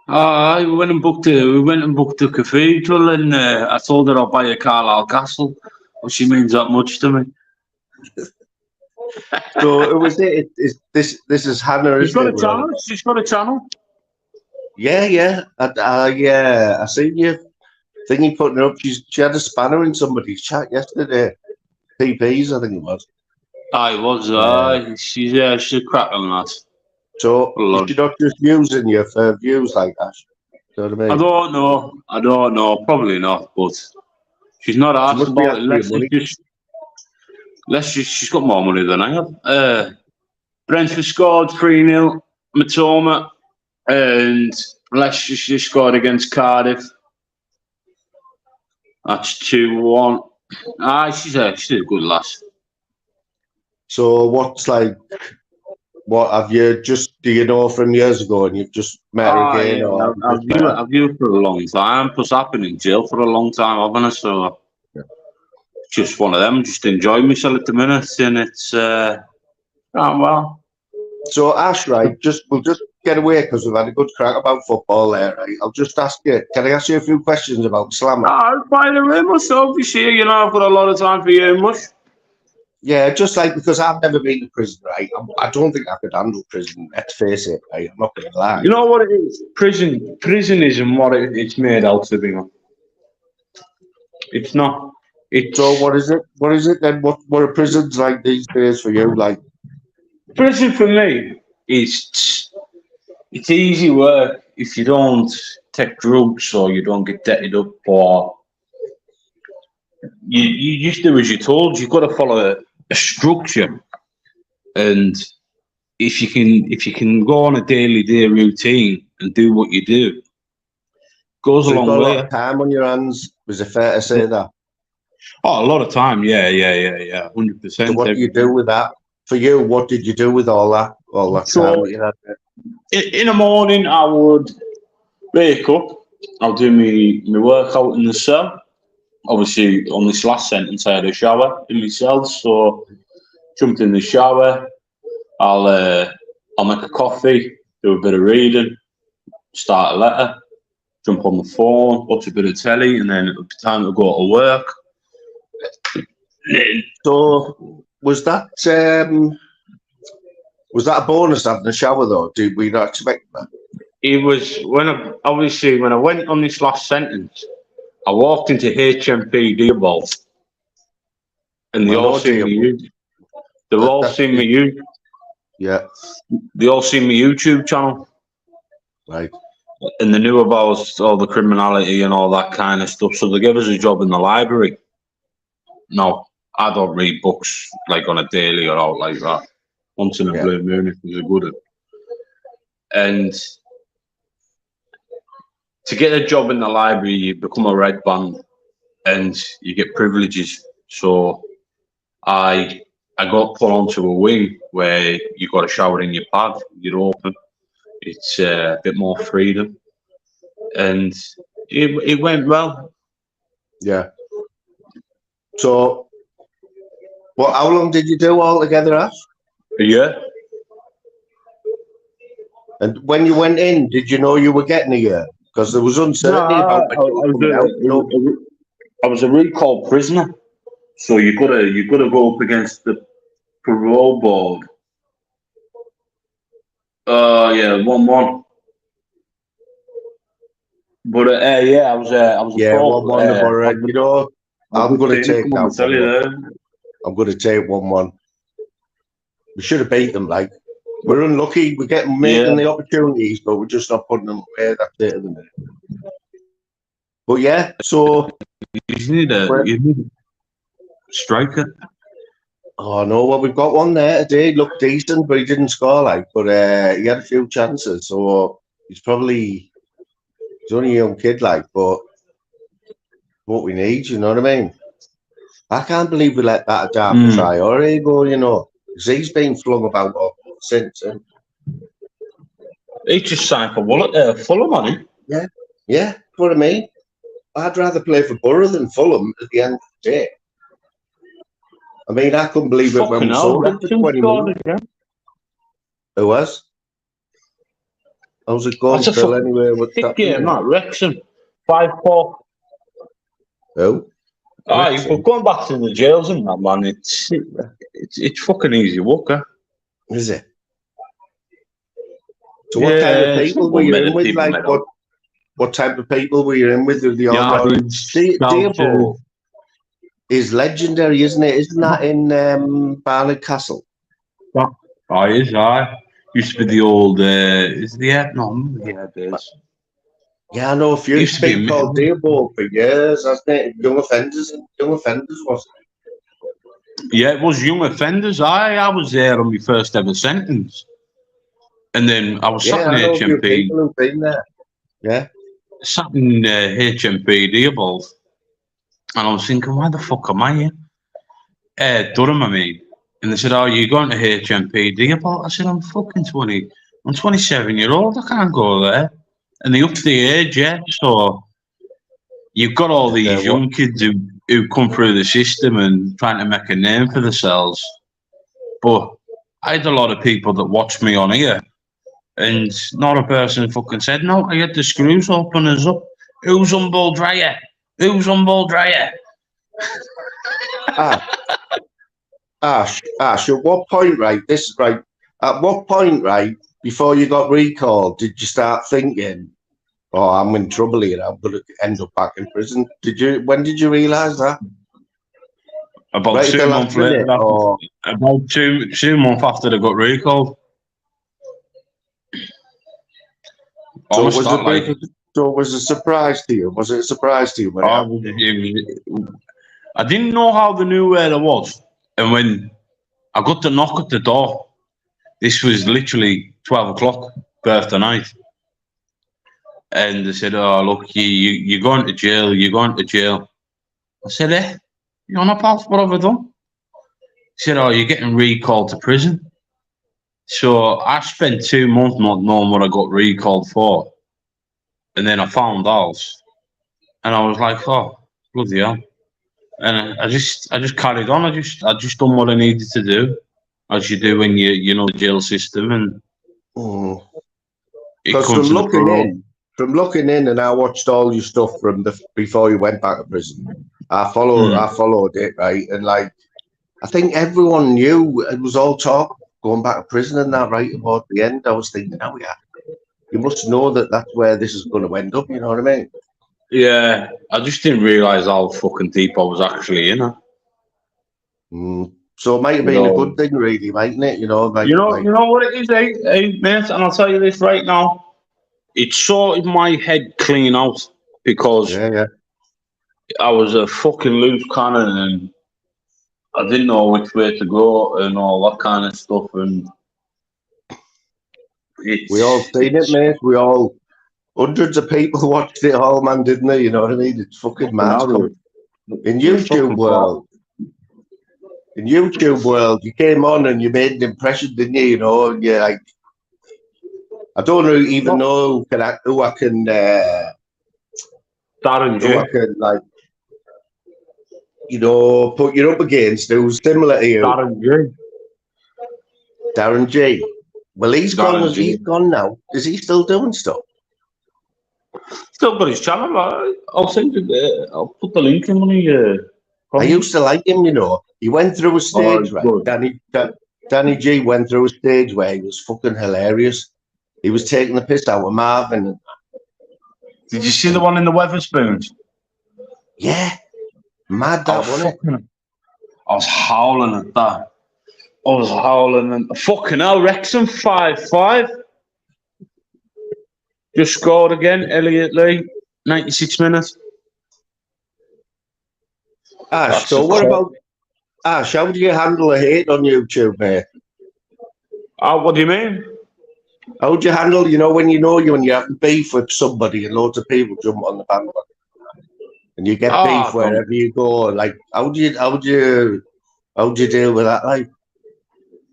We went and booked a cathedral, and I told her I'll buy a Carlisle castle. Well, she means that much to me.
So it was it. This is Hannah.
She's got a channel. She's got a channel.
Yeah. I seen you thingy putting her up. She had a spanner in somebody's chat yesterday. PPs, I think it was.
It was. She's a cracking lass.
So you're not just using you for views like that. You know what I mean?
I don't know. Probably not, but she's not asking about it. She's got more money than I have. Brentford scored 3-0, Matoma, and Leicester scored against Cardiff. That's 2-1. She's a good lass.
So what have you do you know from years ago and you've just met her again?
Yeah. I've used her for a long time. Plus, I've been in jail for a long time, haven't I? So, just one of them. Just enjoying myself at the minute, and it's well.
So, Ash, right? We'll just get away because we've had a good crack about football there, right? I'll just ask you. Can I ask you a few questions about Slammer?
By the way, myself, you see, I've got a lot of time for you, much.
Yeah, just like because I've never been to prison, right? I don't think I could handle prison. Let's face it, right? I'm not going to lie.
You know what it is? Prison isn't what it's made out to be. It's not.
So what is it? What is it then? What are prisons like these days for you? Like
prison for me is it's easy work if you don't take drugs or you don't get deaded up or you just do as you're told. You've got to follow a structure, and if you can go on a day routine and do what you do, goes a long way.
A lot of time on your hands. Was it fair to say that?
A lot of time. Yeah, 100%.
So what do you do with that? For you, what did you do with all that time that you had there?
In the morning, I would wake up. I'll do my workout in the cell. Obviously, on this last sentence, I had a shower in my cell, so jumped in the shower. I'll make a coffee, do a bit of reading, start a letter, jump on the phone, watch a bit of telly, and then it's time to go to work.
So was that a bonus having a shower though? Did we not expect that?
It was when I went on this last sentence, I walked into HMP Dearbolt, and they all seen me. They've all seen me.
Yeah.
They all seen my YouTube channel.
Right.
And they knew about all the criminality and all that kind of stuff. So they gave us a job in the library. Now, I don't read books like on a daily or out like that. Once in a blue moon, if there's a good one. And to get a job in the library, you become a red band and you get privileges. So I got put onto a wing where you got a shower in your pad, you're open. It's a bit more freedom. And it went well.
Yeah. So, how long did you do all together, Ash?
A year.
And when you went in, did you know you were getting a year? Because there was uncertainty about it.
I was a recalled prisoner, so you gotta go up against the parole board. 1-1. But I was a
1-1. You know, I'm going to take that. I'm going to take 1-1. We should have beat them. Like we're unlucky. We're making the opportunities, but we're just not putting them away. That's it, isn't it? But yeah, so
you need a striker.
Oh no, well we've got one there today. He looked decent, but he didn't score. But he had a few chances, so he's only a young kid. But what we need, you know what I mean? I can't believe we let that damn Traore go. You know, because he's been flung about since.
He just signed for Fulham, hasn't he?
Yeah, what I mean. I'd rather play for Borough than Fulham at the end of the day. I mean, I couldn't believe it when
Fucking
we
hell,
sold him for
Wrexham
20
scored
million.
again.
Who was? How's it going,
That's a
Phil?
fucking
Anyway, what's
thick
happening?
game, that Wrexham. 5-4.
Who?
Aye,
Wrexham?
but going back to the jails and that, man, it's fucking easy work, eh?
Is it? So what kind of
it's
people
not
were you
one
in
minute,
with?
people
Like,
might
what type of people were you in with? Were they all
Yeah,
down in
it's
Dearborn is legendary, isn't it? Isn't that in Barnard Castle?
Aye, is aye. Used to be the old, is the air? No, yeah, it is.
Yeah, I know a few.
Used
It's
to be
been
a
called Dearborn for years, hasn't it? Young offenders, was it?
Yeah, it was young offenders. I was there on my first ever sentence. And then I was
Yeah,
sat in
I know a few
HMP,
people who've been there. Yeah.
sat in HMP Dearborn. And I was thinking, why the fuck am I here? Durham, I mean. And they said, oh, you're going to HMP Dearborn? I said, I'm fucking 20. I'm 27-year-old. I can't go there. And they upped the age, yeah. So you've got all these young kids who come through the system and trying to make a name for themselves. But I had a lot of people that watched me on here, and not a person fucking said, no, I had the screws openers up. Who's on ball dryer? Who's on ball dryer?
Ash, at what point, right? This is right. At what point, right, before you got recalled, did you start thinking, "Oh, I'm in trouble here. I'm going to end up back in prison"? When did you realise that?
About
Right
2 months later. About two months after they got recalled.
So it was a surprise to you? Was it a surprise to you? When
I didn't know how they knew where I was. And when I got the knock at the door, this was literally 12 o'clock, birthday night. And they said, oh, look, you're going to jail, you're going to jail. I said, you're on a path, what have I done? He said, oh, you're getting recalled to prison. So I spent 2 months not knowing what I got recalled for. And then I found out. And I was like, oh, bloody hell. And I just carried on. I just done what I needed to do, as you do when you know the jail system. And
because from looking in, and I watched all your stuff from before you went back to prison. I followed it, right, and like I think everyone knew it was all talk going back to prison and that, right, about the end. I was thinking, oh yeah, you must know that that's where this is going to end up. You know what I mean?
Yeah, I just didn't realise how fucking deep I was actually in it.
So it might have been a good thing, really, mightn't it? You know,
you know what it is, mate, and I'll tell you this right now. It sorted my head clean out because I was a fucking loose cannon and I didn't know which way to go and all that kind of stuff. And
we all seen it, mate. Hundreds of people watched it all, man, didn't they? You know what I mean? It's fucking mad. In YouTube world, you came on and you made an impression, didn't you? You know, and you're like, I don't even know who I can
Darren G.
Who I can, like, you know, put you up against who's similar to you. Darren G. Well, he's gone now. Is he still doing stuff?
Still got his channel. I'll send you. I'll put the link in when
I used to like him, you know. He went through a stage, right? Danny G went through a stage where he was fucking hilarious. He was taking the piss out of Marvin.
Did you see the one in the Weatherspoons?
Yeah, mad that, wasn't it?
I was howling at that. Fucking hell, Wrexham 5-5. Just scored again, Elliot Lee, 96 minutes.
Ash, so what about Ash? How do you handle a hate on YouTube, mate?
What do you mean?
How do you handle, you know, when you have beef with somebody and loads of people jump on the bandwagon and you get beef wherever you go? Like, how do you deal with that? Like,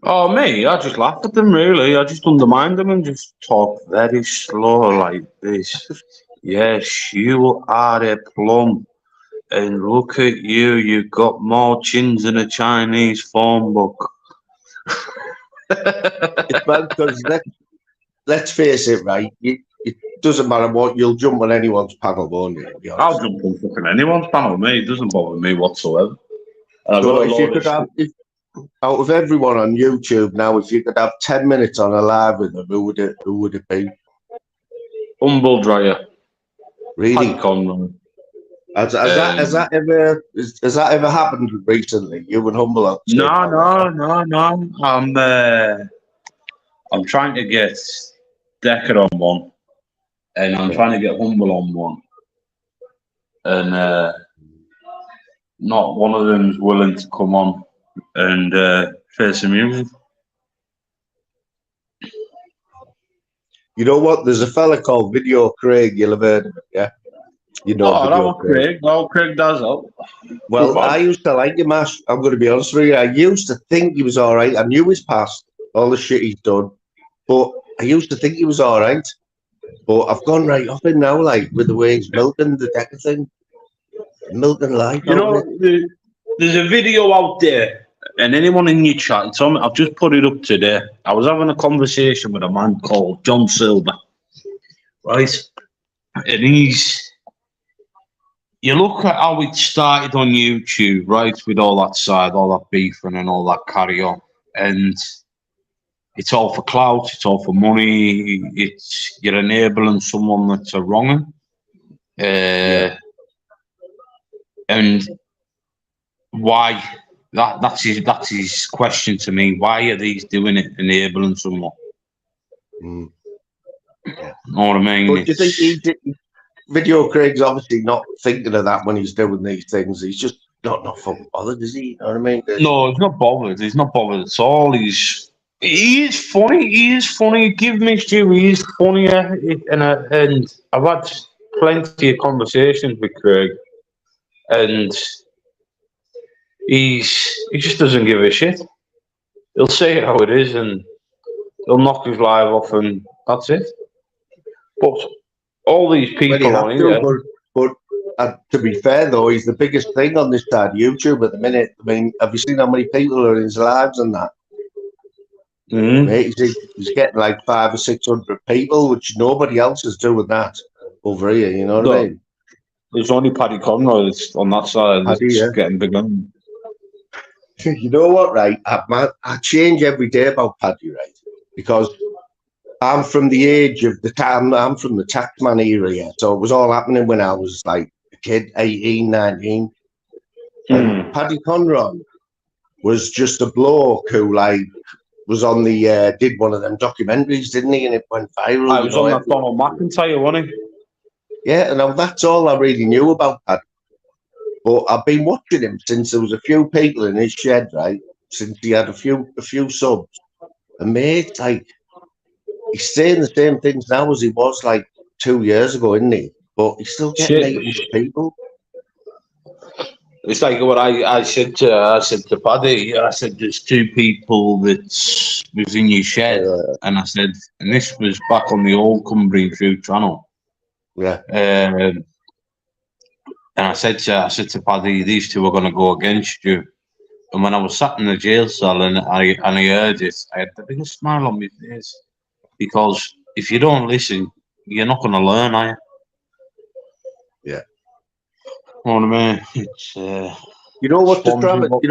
oh, me, I just laugh at them. Really, I just undermine them and just talk very slow like this. Yes, you are a plum. And look at you, you've got more chins than a Chinese phone book.
Well, because let's face it, right? It doesn't matter what, you'll jump on anyone's panel, won't you? To be
I'll
honest.
jump on fucking anyone's panel, mate. It doesn't bother me whatsoever. And I've
So
got a
if you
load
could
of
have, out of everyone on YouTube now, if you could have 10 minutes on a live with them, who would it be?
Humble Dryer.
Really?
Paddy Conroy.
Has that ever happened recently? You and Humble on stage?
No. I'm trying to get Decker on one, and I'm trying to get Humble on one, and not one of them's willing to come on and play some music.
You know what? There's a fella called Video Craig. You'll have heard of it, yeah? You know,
Oh, that
Video
was Craig. Oh, Craig does help.
Well, I used to like him, Ash. I'm going to be honest with you. I used to think he was all right. I knew his past, all the shit he's done, but I used to think he was all right. But I've gone right off him now, like with the way he's milking the Decker thing, milking life.
You know, there's a video out there, and anyone in your chat, it's on, I've just put it up today. I was having a conversation with a man called John Silver, right? And you look at how it started on YouTube, right, with all that side, all that beefing and all that carry on, and it's all for clout, it's all for money, you're enabling someone that's a wrong. And why? That's his question to me. Why are these doing it, enabling someone?
Yeah.
Know what I mean?
But do you think Video Craig's obviously not thinking of that when he's doing these things? He's just not fucking bothered, is he? You know what I mean?
No, he's not bothered. He's not bothered at all. He is funny. He is funny. Give me Stu. He is funnier, and I've had plenty of conversations with Craig, and he just doesn't give a shit. He'll say it how it is, and he'll knock his live off, and that's it. But all these people on here.
But to be fair, though, he's the biggest thing on this side of YouTube at the minute. I mean, have you seen how many people are in his lives and that?
Mm-hmm.
Mate, he's getting like 500 or 600 people, which nobody else is doing that over here. You know what I mean?
There's only Paddy Conroy that's on that side. Paddy, getting big on.
You know what, right? I change every day about Paddy, right? Because I'm from the age of the time. I'm from the Taxman era, yeah. So it was all happening when I was like a kid, 18, 19. And Paddy Conroy was just a bloke who like was on the did one of them documentaries, didn't he? And it went viral.
I was on that Donald McIntyre, wasn't he?
Yeah, and that's all I really knew about Paddy. But I've been watching him since there was a few people in his shed, right? Since he had a few subs. And mate, like, he's saying the same things now as he was like 2 years ago, isn't he? But he's still getting 800 people.
It's like what I said to Paddy. I said there's two people that was in your shed, and I said, and this was back on the old Cumbrian Food channel.
Yeah.
And I said to Paddy, these two are going to go against you. And when I was sat in the jail cell and I heard it, I had the biggest smile on my face, because if you don't listen, you're not going to learn, are you?
Yeah.
You know what I mean? It's
you know what's the travesty? You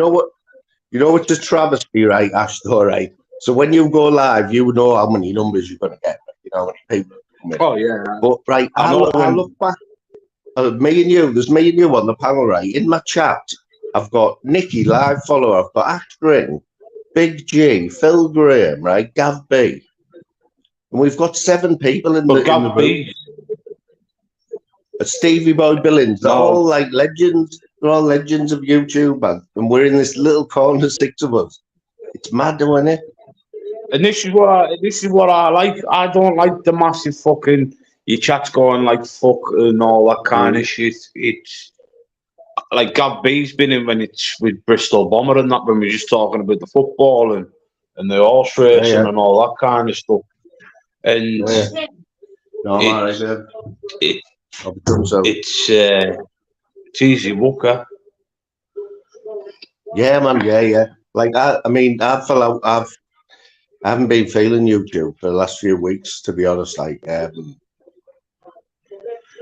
know what's the travesty, right, Ash? Though, right. So when you go live, you know how many numbers you're going to get. You know how many people.
Oh yeah.
But right, I look back. There's me and you on the panel, right? In my chat, I've got Nikki, live follower. I've got Ashrin, Big G, Phil Graham, right? Gav B. And we've got 7 people in the room. Stevie Boy Billings. They're all like legends. They're all legends of YouTube, man. And we're in this little corner, 6 of us. It's mad, isn't it?
And this is what I like. I don't like the massive fucking your chat's going like fuck and all that kind of shit. It's like Gav B's been in when it's with Bristol Bomber and that, when we're just talking about the football and the horse racing and all that kind of stuff. And
I've done so.
It's easy Walker.
Yeah, man. Yeah. Like I mean, I haven't been feeling YouTube for the last few weeks, to be honest. Like,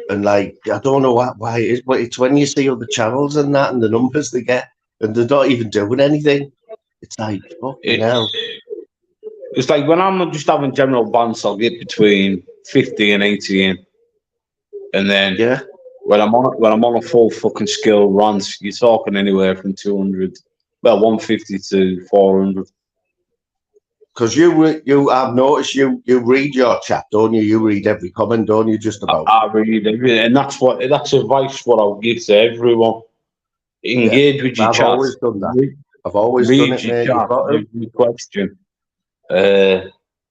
and like I don't know why it is, but it's when you see other channels and that, and the numbers they get, and they're not even doing anything. It's like fucking hell.
It's like when I'm just having general bands, I'll get between 50 and 80 in, and then
Yeah.
when I'm on a full fucking skill rant, you're talking anywhere from 200, 150 to 400.
Because I've noticed you read your chat, don't you? You read every comment, don't you? Just about.
I read everything, and that's advice what I'll give to everyone. Engage with your
I've
chat.
always done that. I've always done it, mate. You've got to.
Every question.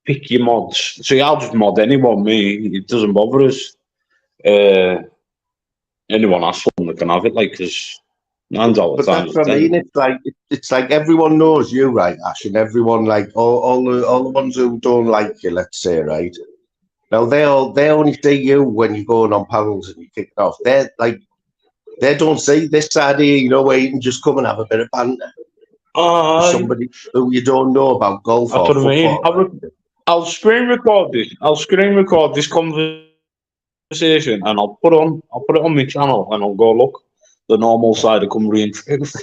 Pick your mods. So I'll just mod anyone, me. It doesn't bother us. Anyone has one that can have it, like, because 9 out of 10.
But that's what I mean. It's like everyone knows you, right, Ash, and everyone like all the ones who don't like you, let's say, right. Now they only see you when you're going on panels and you kick it off. They don't see this side here, you know, where you can just come and have a bit of banter. Somebody who you don't know about golf or football. I mean.
I'll screen record this. I'll screen record this conversation and I'll put it on my channel and I'll go look the normal side of Cumbrian truth.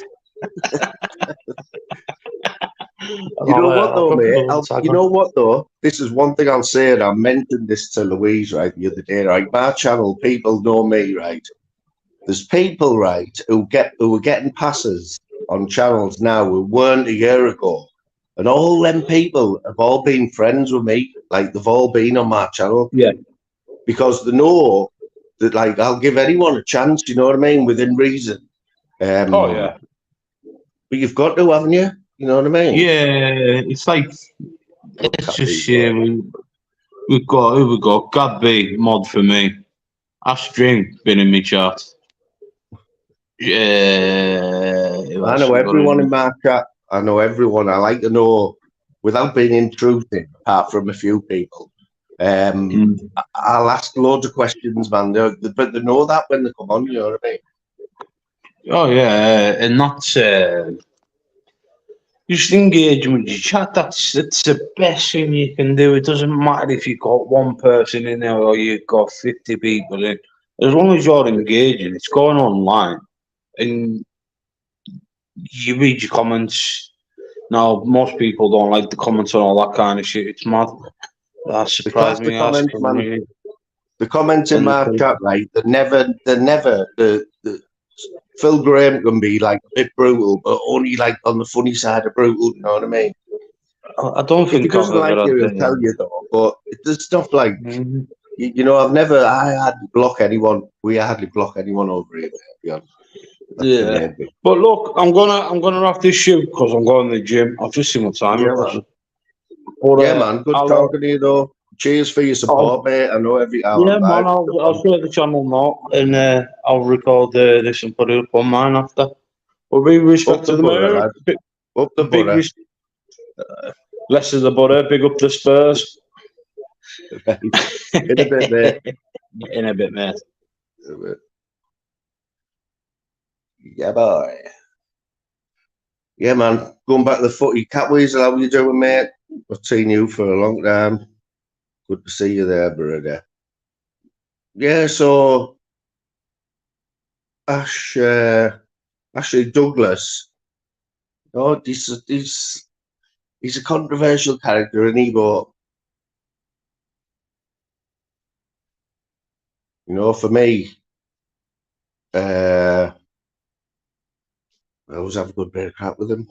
You know what though, mate? You know what though? This is one thing I'll say, and I mentioned this to Louise right the other day. Right, my channel, people know me, right? There's people, right, who are getting passes on channels now who weren't a year ago, and all them people have all been friends with me. Like they've all been on my channel,
yeah,
because they know that like I'll give anyone a chance. You know what I mean, within reason.
Oh yeah,
but you've got to, haven't you? You know what I mean?
Yeah, it's like it's just we've got Gab B mod for me. Ash Dream been in my chat. Yeah,
I know everyone in my chat. I know everyone. I like to know without being intrusive, apart from a few people. I'll ask loads of questions, man. But they know that when they come on, you know what I mean?
Oh yeah, and that's just engaging with your chat. That's the best thing you can do. It doesn't matter if you've got one person in there or you've got 50 people in. As long as you're engaging, it's going online, and you read your comments. Now, most people don't like the comments and all that kind of shit. It's mad. That surprised me.
The comments in my chat, right? They're never. Phil Graham can be like a bit brutal, but only like on the funny side of brutal. You know what I mean?
I don't think
he doesn't like you, he'll tell you though. But there's stuff like you know. I hardly block anyone. We hardly block anyone over here. To be honest.
Yeah, but look, I'm gonna have to shoot because I'm going to the gym. I've just seen what time it was.
Man. Good talking to you though. Cheers for your support, mate. I know every hour.
Yeah, man. I'll share the channel now, and I'll record this and put it up on mine after. We'll be respect to the moon.
Up the butter.
Less of the butter. Big up the Spurs.
In a bit, mate.
In a bit, mate.
Yeah, boy. Yeah, man. Going back to the footy. Catweasel, how you doing, mate? I've seen you for a long time. Good to see you there, brother. Yeah, so Ashley Douglas. Oh, he's a controversial character, isn't he? But you know, for me, I always have a good bit of crack with him.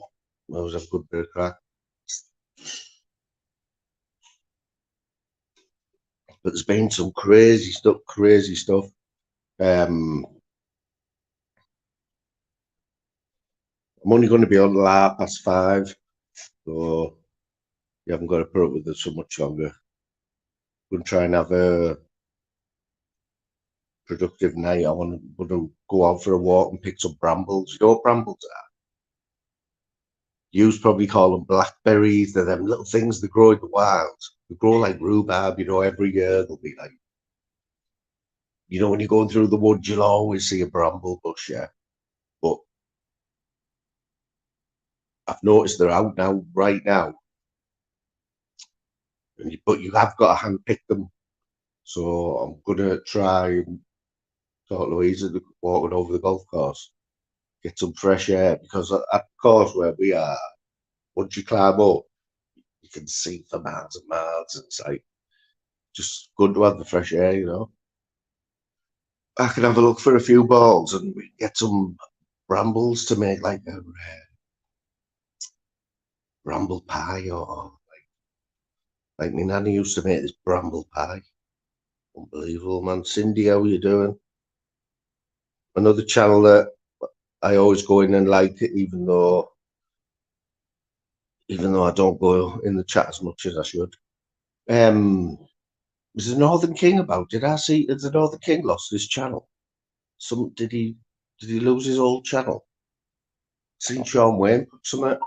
But there's been some crazy stuff. I'm only going to be on 5:30, so you haven't got to put up with it so much longer. I'm going to try and have a productive night. I want to go out for a walk and pick some brambles. You know what brambles are? You probably call them blackberries. They're them little things that grow in the wild. They grow like rhubarb, you know, every year they'll be like you know, when you're going through the woods, you'll always see a bramble bush, yeah. But I've noticed they're out now, right now. But you have got to handpick them. So I'm gonna try and talk Louisa walking over the golf course, get some fresh air, because at the course where we are, once you climb up, you can see for miles and miles. And it's like just good to have the fresh air, you know. I can have a look for a few balls and we get some brambles to make like a bramble pie, or like my nanny used to make this bramble pie. Unbelievable, man. Cindy, how are you doing? Another channel that I always go in and like it, even though I don't go in the chat as much as I should. Was the Northern King about? Did I see that the Northern King lost his channel? Did he lose his old channel? Seen Sean Wayne put some up.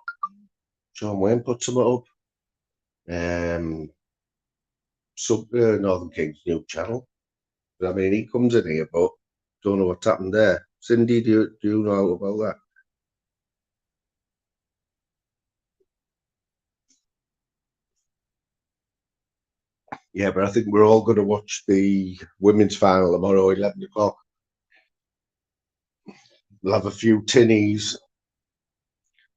Northern King's new channel. I mean, he comes in here, but don't know what's happened there. Cindy, do you know about that? Yeah, but I think we're all going to watch the women's final tomorrow, 11 o'clock. We'll have a few tinnies.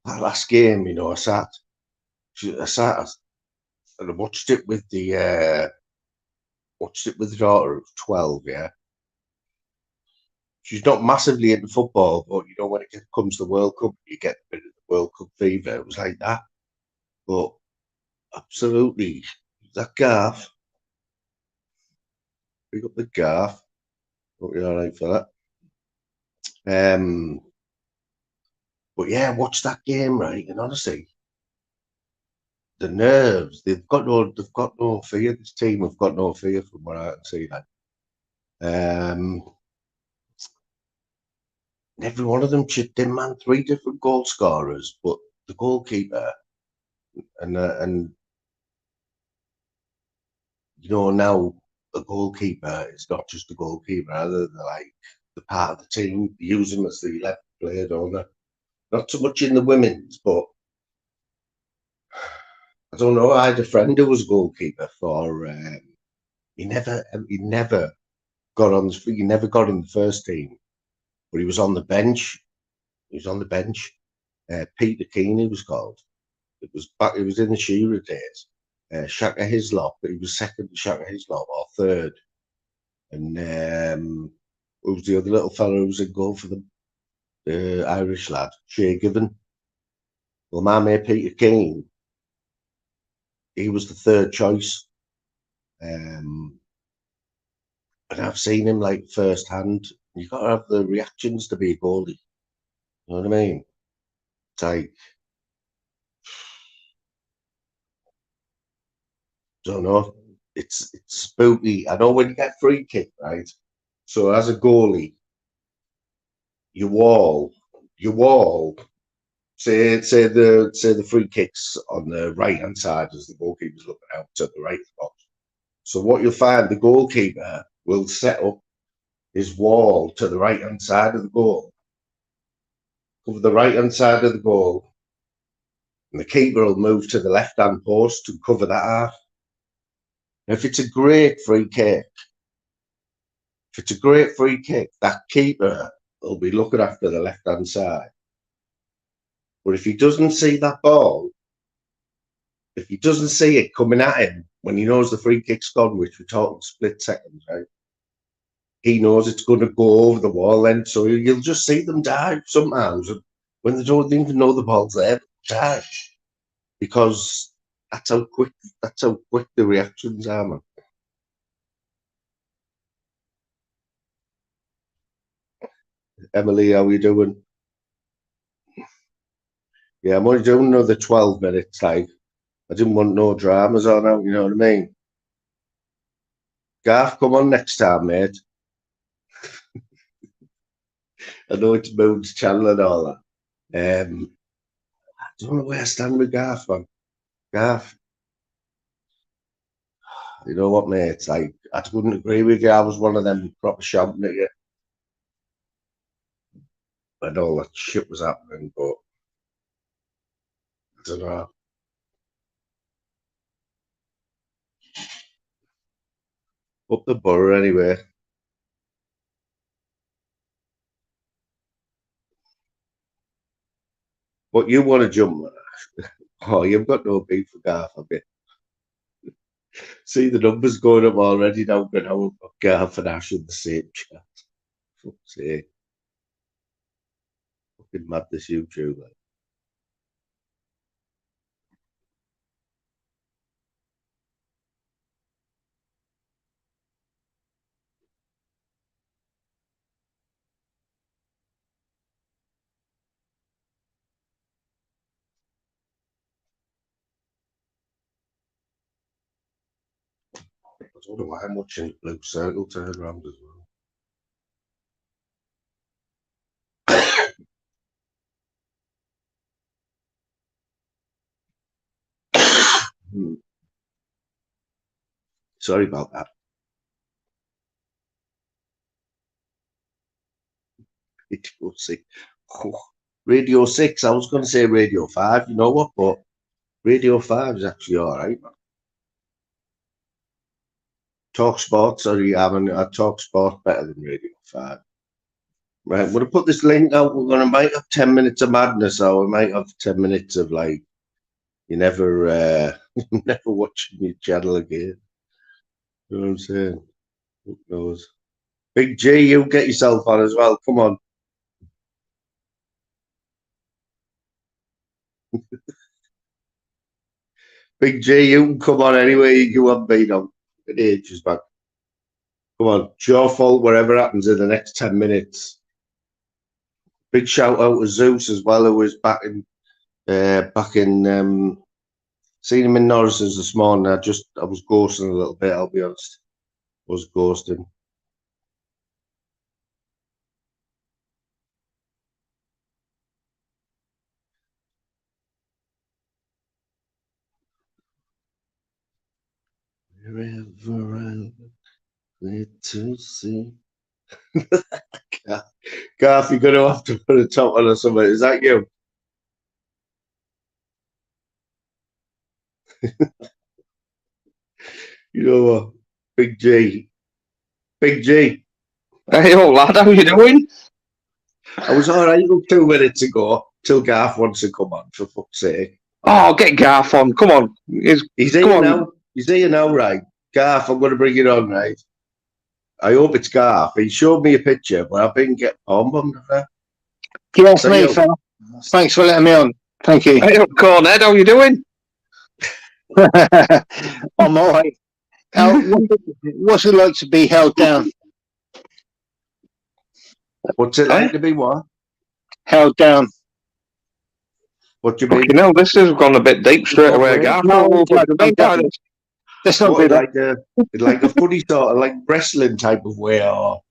That last game, you know, I sat and I watched it with the daughter of 12, yeah. She's not massively into football, but you know, when it comes to the World Cup, you get a bit of the World Cup fever. It was like that. But absolutely, that Garth. We got the Garth. Hope you're all right for that. But yeah, watch that game, right? And honestly, the nerves, they've got no fear. This team have got no fear from what I can see. Like, every one of them chipped in, man. 3 different goal scorers, but the goalkeeper and you know, now a goalkeeper is not just a goalkeeper, either. They're like the part of the team. They use them as the 11th player, don't they? Not so much in the women's, but I don't know. I had a friend who was a goalkeeper for. He never got on. He never got in the first team, but he was on the bench. He was on the bench. Peter Keane, he was called. It was in the Shearer days. Shaka Hislop, but he was second to Shaka Hislop, or third. And who was the other little fellow who was in goal for them? The Irish lad, Shay Given. Well, my mate Peter Keane, he was the third choice. And I've seen him like firsthand. You got to have the reactions to be a goalie. You know what I mean? It's like, don't know. It's spooky. I know when you get free kick, right? So as a goalie, your wall. Say the free kicks on the right hand side as the goalkeeper's looking out to the right box. So what you'll find, the goalkeeper will set up his wall to the right hand side of the goal, cover the right hand side of the goal, and the keeper will move to the left hand post and cover that half. If it's a great free kick, that keeper will be looking after the left hand side. But if he doesn't see that ball, if he doesn't see it coming at him when he knows the free kick's gone, which we're talking split seconds, right? He knows it's going to go over the wall then, so you'll just see them dive sometimes when they don't even know the ball's there. Dive, because that's how quick the reactions are, man. Emily, how are you doing? Yeah, I'm only doing another 12 minutes. Like, I didn't want no dramas on out, you know what I mean? Garth, come on next time, mate. I know it's Moon's channel and all that. I don't know where I stand with Garth, man. Garth, You know what, mate? It's like, I couldn't agree with you. I was one of them proper shouting at you when all that shit was happening, but I don't know. Up the Borough anyway. What you want to jump at? Oh, you've got no beef for Garth, have you? See the numbers going up already now, but now we've got Garth and Ash in the same chat. Fuck's sake. Fucking mad, this YouTuber. I don't know why I'm watching Blue Circle turn around as well. Sorry about that. Radio 6. Oh, Radio 6. I was going to say Radio 5, you know what? But Radio 5 is actually all right, man. Talk Sport, sorry, I Talk Sport better than Radio 5. Right, I'm going to put this link out. We're going to might have 10 minutes of madness, or we might have 10 minutes of like, you never, never watching your channel again. You know what I'm saying? Who knows? Big G, you get yourself on as well. Come on. Big G, you can come on anyway. You haven't been on in ages back. Come on, it's your fault. Whatever happens in the next 10 minutes. Big shout out to Zeus as well, who was back in. Seen him in Norris's this morning. I was ghosting a little bit. I'll be honest. I was ghosting. Wherever I need to see. Garth, you're going to have to put a top on or something. Is that you? You know what? Big G. Big G.
Hey, old lad, how you doing?
I was all right 2 minutes ago till Garth wants to come on, for fuck's sake.
Oh, get Garth on. Come on.
He's here now. He's here now, right? Garth, I'm going to bring it on, right? I hope it's Garth. He showed me a picture, but I've been getting bombed.
Yes, so me, fella. Thanks for letting me on. Thank you.
Hey, Corned, how you doing?
I'm all right. What's it like to be held down?
What's it like to be what?
Held down.
What do you mean?
You know, this has gone a bit deep straight away, Garth.
That's not
what,
good.
like a funny sort of like wrestling type of way, or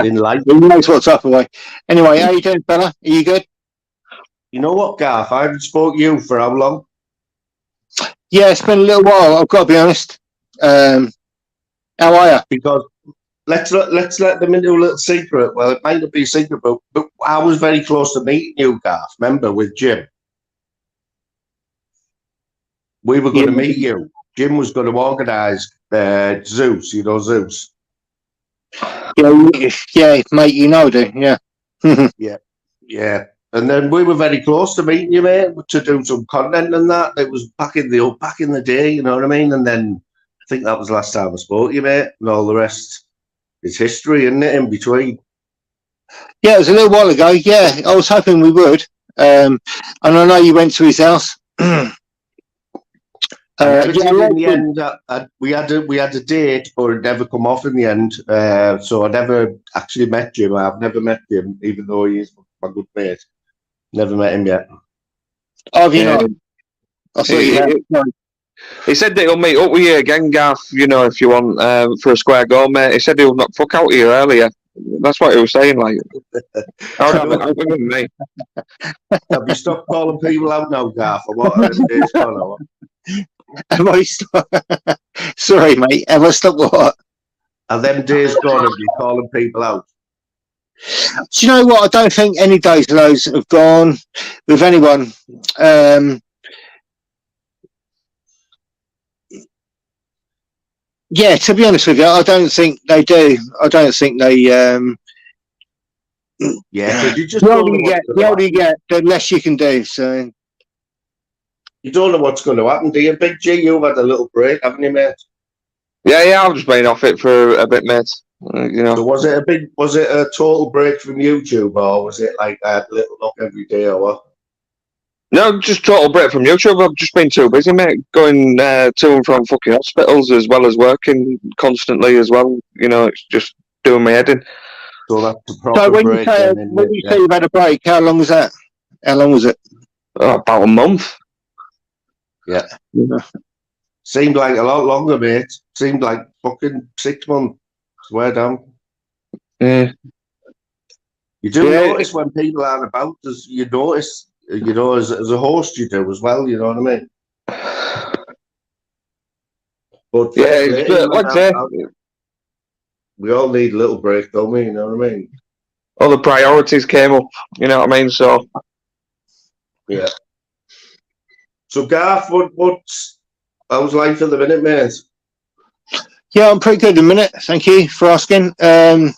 in life.
Who knows what's up away? Anyway, how you doing, fella? Are you good?
You know what, Garth? I haven't spoke to you for how long?
Yeah, it's been a little while. I've got to be honest. How are you?
Because let's let them into a little secret. Well, it might not be a secret, but I was very close to meeting you, Garth. Remember, with Jim, we were going to meet you. Jim was going to organise Zeus. You know Zeus.
Yeah, mate. You know, do yeah.
Yeah. And then we were very close to meeting you, mate, to do some content and that. It was back in the day, you know what I mean? And then I think that was the last time I spoke to you, mate, and all the rest is history, isn't it, in between?
Yeah, it was a little while ago. Yeah, I was hoping we would. And I know you went to his house.
In the end, we had a date, but it never come off in the end. So I never actually met Jim. I've never met him, even though he's my good mate. Never met him yet.
Oh, have you not? I thought you had.
He said that he'll meet up with you again, Garth, you know, if you want, for a square goal, mate. He said he'll knock fuck out of you earlier. That's what he was saying, like. How have it out with me?
Have you stopped calling people out now, Garth? Or what?
Have I stopped? Sorry, mate. Have I stopped what?
Are them days gone of you calling people out?
Do you know what? I don't think any days of those have gone with anyone. Yeah, to be honest with you, I don't think they do. I don't think they.
Yeah, because you just
The
don't
older
know
you get,
what's
the
going
older
to
you get, the less you can do. So
You don't know what's going to happen, do you? Big G, you've had a little break, haven't you, mate?
Yeah, I've just been off it for a bit, mate. You know.
So was it a total break from YouTube, or was it like a little look every day, or what?
No, just total break from YouTube. I've just been too busy, mate. Going to and from fucking hospitals as well as working constantly as well. You know, it's just doing my head in.
So that's a proper
so when you
break.
say
then, isn't
when
it?
you say you've had a break, how long was that? How long was it?
About a month.
Yeah. Seemed like a lot longer, mate. Seemed like fucking 6 months. Swear down.
Yeah.
You do
Yeah.
notice when people aren't about, you notice, you know, as a host you do as well, you know what I mean? But
Yeah,
fair play,
it's,
you
like I
know,
say,
we all need a little break, don't we? You know what I mean?
all the priorities came up. You know what I mean? So
Yeah. So Garth, how's life at the minute, mate?
Yeah, I'm pretty good at the minute. Thank you for asking. Yeah,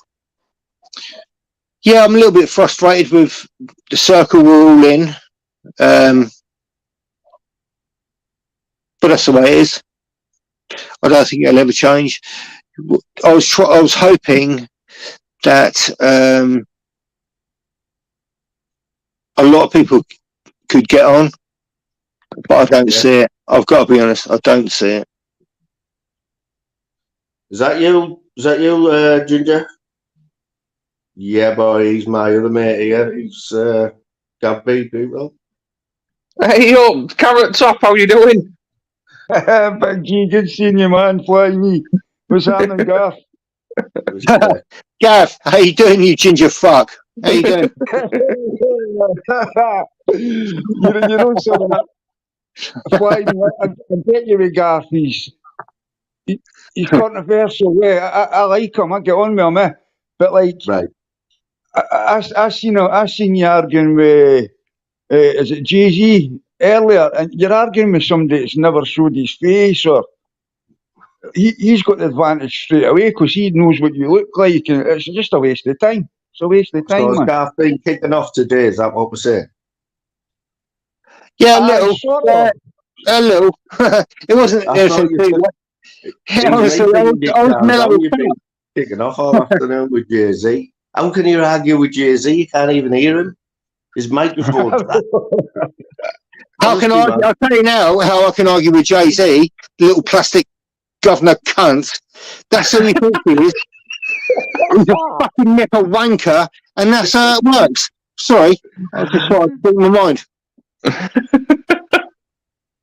I'm a little bit frustrated with the circle we're all in. But that's the way it is. I don't think it'll ever change. I was hoping that a lot of people could get on, but I don't see it. I've got to be honest, I don't see it.
Is that you, Ginger? Yeah, boy, he's my other mate here. He's Gav people.
hey, yo, Carrot Top, how you doing?
Big G, good seeing you, man. Fly me. What's happening, Garth?
Gav, how you doing, you ginger fuck? How you doing?
you know something? Fly me. I get you with Garth. He's controversial. Yeah, I like him. I get on with him. But like,
Right.
I seen you arguing with is it Jay-Z earlier, and you're arguing with somebody that's never showed his face, or he's got the advantage straight away because he knows what you look like, and it's just a waste of time. It's a waste of
So
time,
has
man.
Garth been kicking off today? Is that what we're saying?
Yeah, a little.
Sort of.
A little. It wasn't.
I thought you said-
I was mellow.
You've been kicking off all afternoon with Jay-Z. How can you argue with Jay-Z? You can't even hear him. His microphone's back.
How can I? I'll tell you now how I can argue with Jay-Z, the little plastic governor cunt. That's who he thinks he is. He's a fucking nipper wanker, and that's how it works. Sorry, I just thought I'd speak my mind.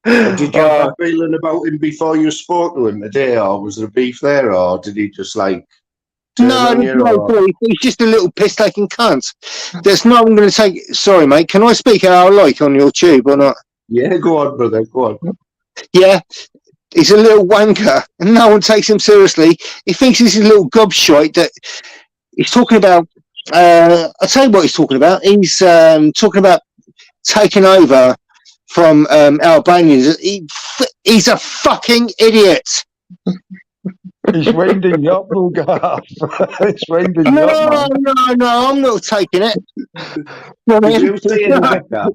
Did you have a feeling about him before you spoke to him today, or was there beef there, or did he just like...
No, he's just a little piss-taking cunt. There's no one going to take... Sorry, mate, can I speak how I like on your tube or not?
Yeah, go on, brother, go on.
Yeah, he's a little wanker, and no one takes him seriously. He thinks he's a little gobshite that he's talking about... I'll tell you what he's talking about. He's talking about taking over from Albanians. He's a fucking idiot.
He's winding you up, though, Garth. He's winding you up, man.
No, I'm not taking it.
Did you see it, Rebecca?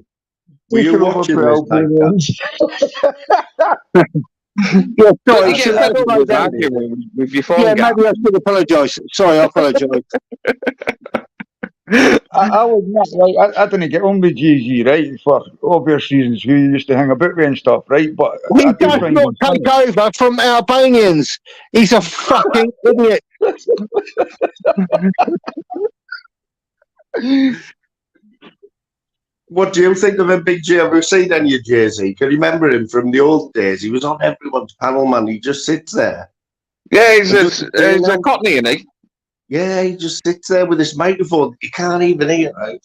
Were you watching this like that?
Yeah,
But
sorry,
you get fed up with arguing with your phone,
yeah,
Gav.
maybe I should apologise. Sorry, I apologise.
I would not, right? I didn't get on with Jay-Z, right? For obvious reasons, who used to hang about with and stuff, right? But
He
I do
does
find
not
him
take over from Albanians. He's a fucking idiot.
What do you think of him, Big J? Have you seen any of Jay-Z? Can you remember him from the old days? He was on everyone's panel, man. He just sits there.
Yeah, he's a Cockney, isn't he?
Yeah, he just sits there with his microphone. He can't even hear, right?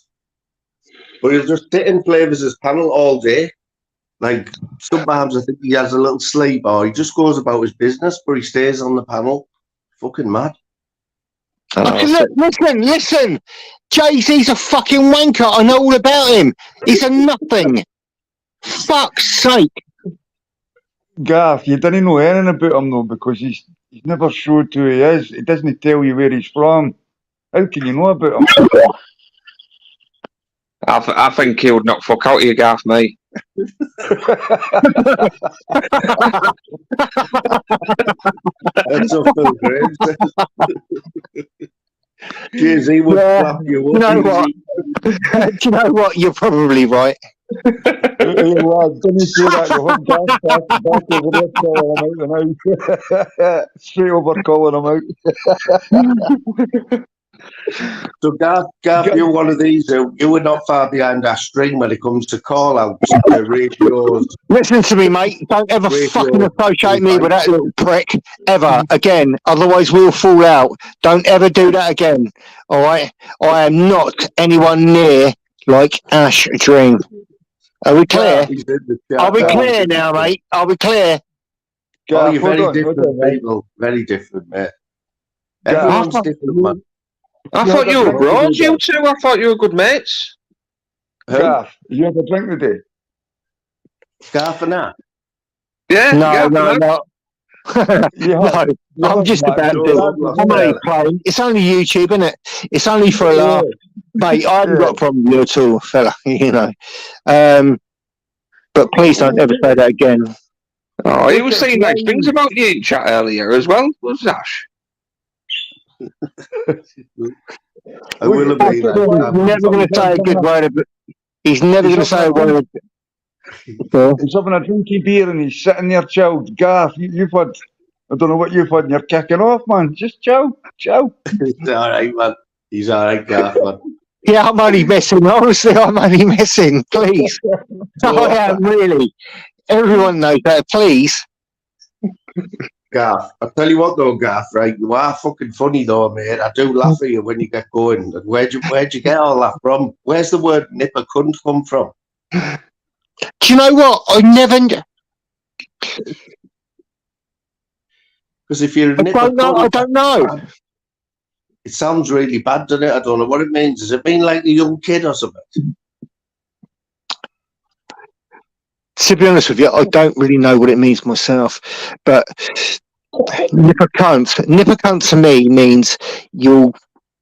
But he'll just sit and play with his panel all day. Like, sometimes I think he has a little sleep or he just goes about his business, but he stays on the panel. Fucking mad.
Listen. Jay-Z's a fucking wanker. I know all about him. He's a nothing. Fuck's sake.
Gaff, you didn't know anything about him though, because he's never showed who he is. He doesn't tell you where he's from. How can you know about him?
I think he would knock fuck out of you, Garth, mate.
That's up Phil Graves. Jay-Z would slap you up.
You know what? Do you know what? You're probably right.
Hey, lad, didn't say that. You heard Gaff back over there calling him out and out. Straight over calling him out.
So, Gav, you're one of these. You were not far behind our string when it comes to call-outs, ratios.
Listen to me, mate. Don't ever fucking associate me with that little prick ever again. Otherwise, we'll fall out. Don't ever do that again. All right? I am not anyone near like Ash Dream. Are we clear? Are we clear now, mate? Are we clear?
Oh, you're very different, people. Very different, mate. Everyone's different, man.
I thought you were bros, you two. I thought you were good mates.
Gaff, you had a drink today?
Gaff and that?
Yeah.
No.
No,
I'm just about to. I'm only playing. It's only YouTube, isn't it? It's only for a laugh. Mate, I haven't got a problem with you at all, fella, you know. But please don't ever say that again.
Oh, he was saying nice things about you in chat earlier as well, was Ash?
I will have been.
He's never going to say a good word of it. He's never going to say a word of it.
He's having a drinky beer and he's sitting there chilled. Gaff, you've had, I don't know what you've had and you're kicking off, man. Just chill.
He's all right, man. He's all right, Gaff, man.
Yeah, I'm only messing. Honestly, I'm only messing. Please. I am really. Everyone knows that. Please.
Gaff, I'll tell you what though, Gaff, right? You are fucking funny though, mate. I do laugh at you when you get going. And where'd you get all that from? Where's the word nipper cunt come from?
Do you know what? I never.
Because if you're a nipper
I don't know.
It sounds really bad, doesn't it? I don't know what it means. Does it mean like a young kid or something?
To be honest with you, I don't really know what it means myself. But nipper cunt to me means you're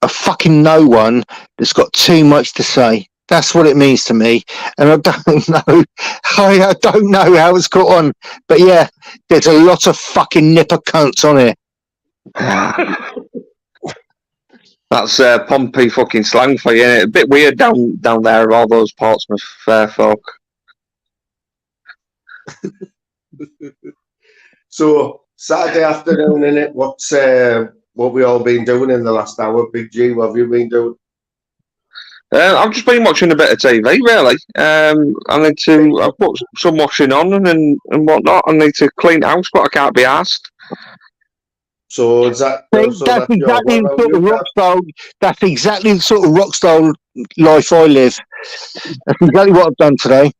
a fucking no one that's got too much to say. That's what it means to me. And I don't know. I don't know how it's got on. But yeah, there's a lot of fucking nipper cunts on it.
That's Pompey fucking slang for you, innit? A bit weird down there, all those Portsmouth folk.
So Saturday afternoon, innit? What's what we all been doing in the last hour? Big G, what have you been doing?
I've just been watching a bit of TV, really. I've put some washing on and whatnot. I need to clean the house, but I can't be asked.
So is that?
That's exactly the sort of rock style. That's exactly the sort of rock style life I live. That's exactly what I've done today.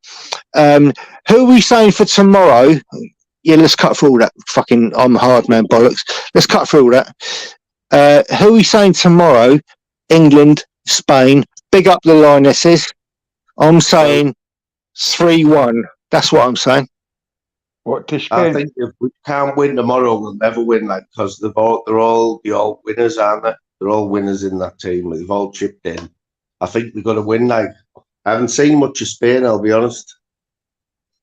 Who are we saying for tomorrow? Yeah, let's cut through all that fucking I'm hard man bollocks. Let's cut through all that. Who are we saying tomorrow? England, Spain. Big up the Lionesses. I'm saying 3-1. That's what I'm saying.
What to
I
Spain?
think if we can't win tomorrow, we'll never win. Like, because they're all winners, aren't they? They're all winners in that team. They've all chipped in. I think we've got to win. Like, I haven't seen much of Spain. I'll be honest.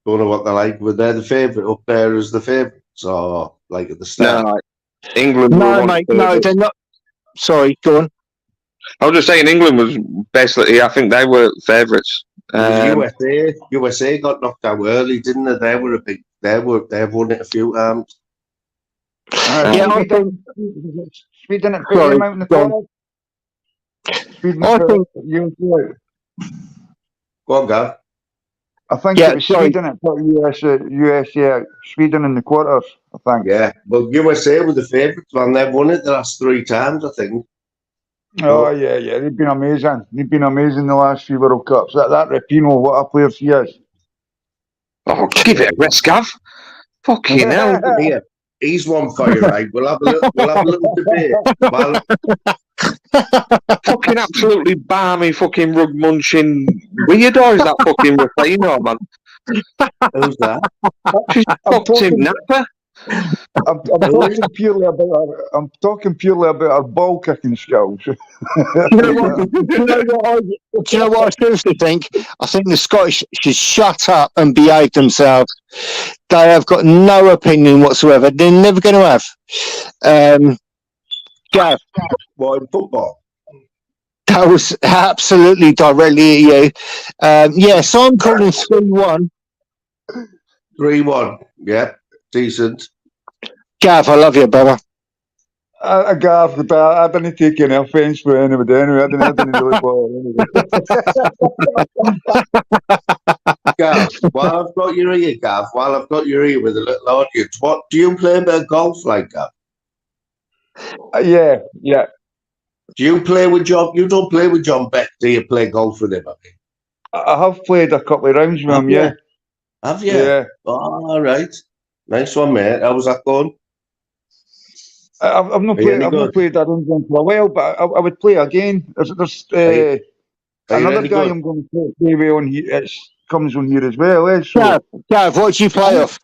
Don't know what they're like, but they're the favourite up there as the favourite. So, like at the start,
No, England.
No, mate. No, they're not. Sorry, go on.
I was just saying England was basically. I think they were favourites.
USA got knocked out early, didn't they? They were a big. They've won it a few times.
Yeah, I think.
Sweden at
Sorry,
out in the
go on.
corner. Sweden
I
at
think-
USA.
Go on, Gav.
I think
Yeah,
it was
sorry.
Sweden at USA out. Sweden in the quarters, I think.
Yeah, well, USA were the favourites, man. They've won it the last 3 times, I think.
Oh yeah. They've been amazing. They've been amazing the last few World Cups. That Rapinoe, what a player she is.
Oh, give it a rest, Gav. Fucking hell.
Here, he's one for you, right? We'll have a little debate. Well,
Fucking absolutely balmy, fucking rug munching weirdo is that fucking Rafino, man.
who's that?
She's fucked him napper.
I'm talking purely about our ball kicking skills.
Do you know what I seriously think? I think the Scottish should shut up and behave themselves. They have got no opinion whatsoever. They're never going to have. Gav,
What, in football?
that was absolutely directly at you. So I'm calling 3-1.
3-1. Yeah, decent.
Gav, I love you, brother.
I didn't take any offence for anybody anyway. I didn't really bother anyway.
Gav, while I've got your ear, Gav, with a little audience, what do you play a bit of golf like, Gav?
Yeah.
Do you play with John? You don't play with John Beck, do you? Play golf with him, I mean?
I have played a couple of rounds with him, yeah.
Have you?
Yeah.
Oh, all right. Nice one, mate. How was that going?
I've not played that round for a while, but I would play again. There's another guy I'm going to play with on here. It comes on here as well. So,
Gav, what do you play off?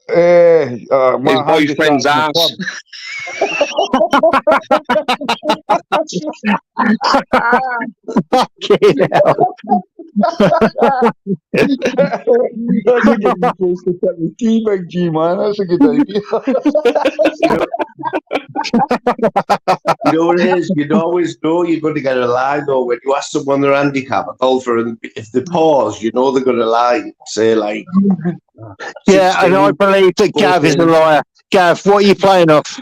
His
my
boyfriend's
handicap
ass.
Fucking hell.
Big G, man. That's a good idea.
You know what it is? You'd always know you're going to get a lie, though, when you ask someone their handicap, a golfer, and if they pause, you know they're going to lie. Say, like...
Yeah, and I believe that Gav is a liar. Gav, what are you playing off?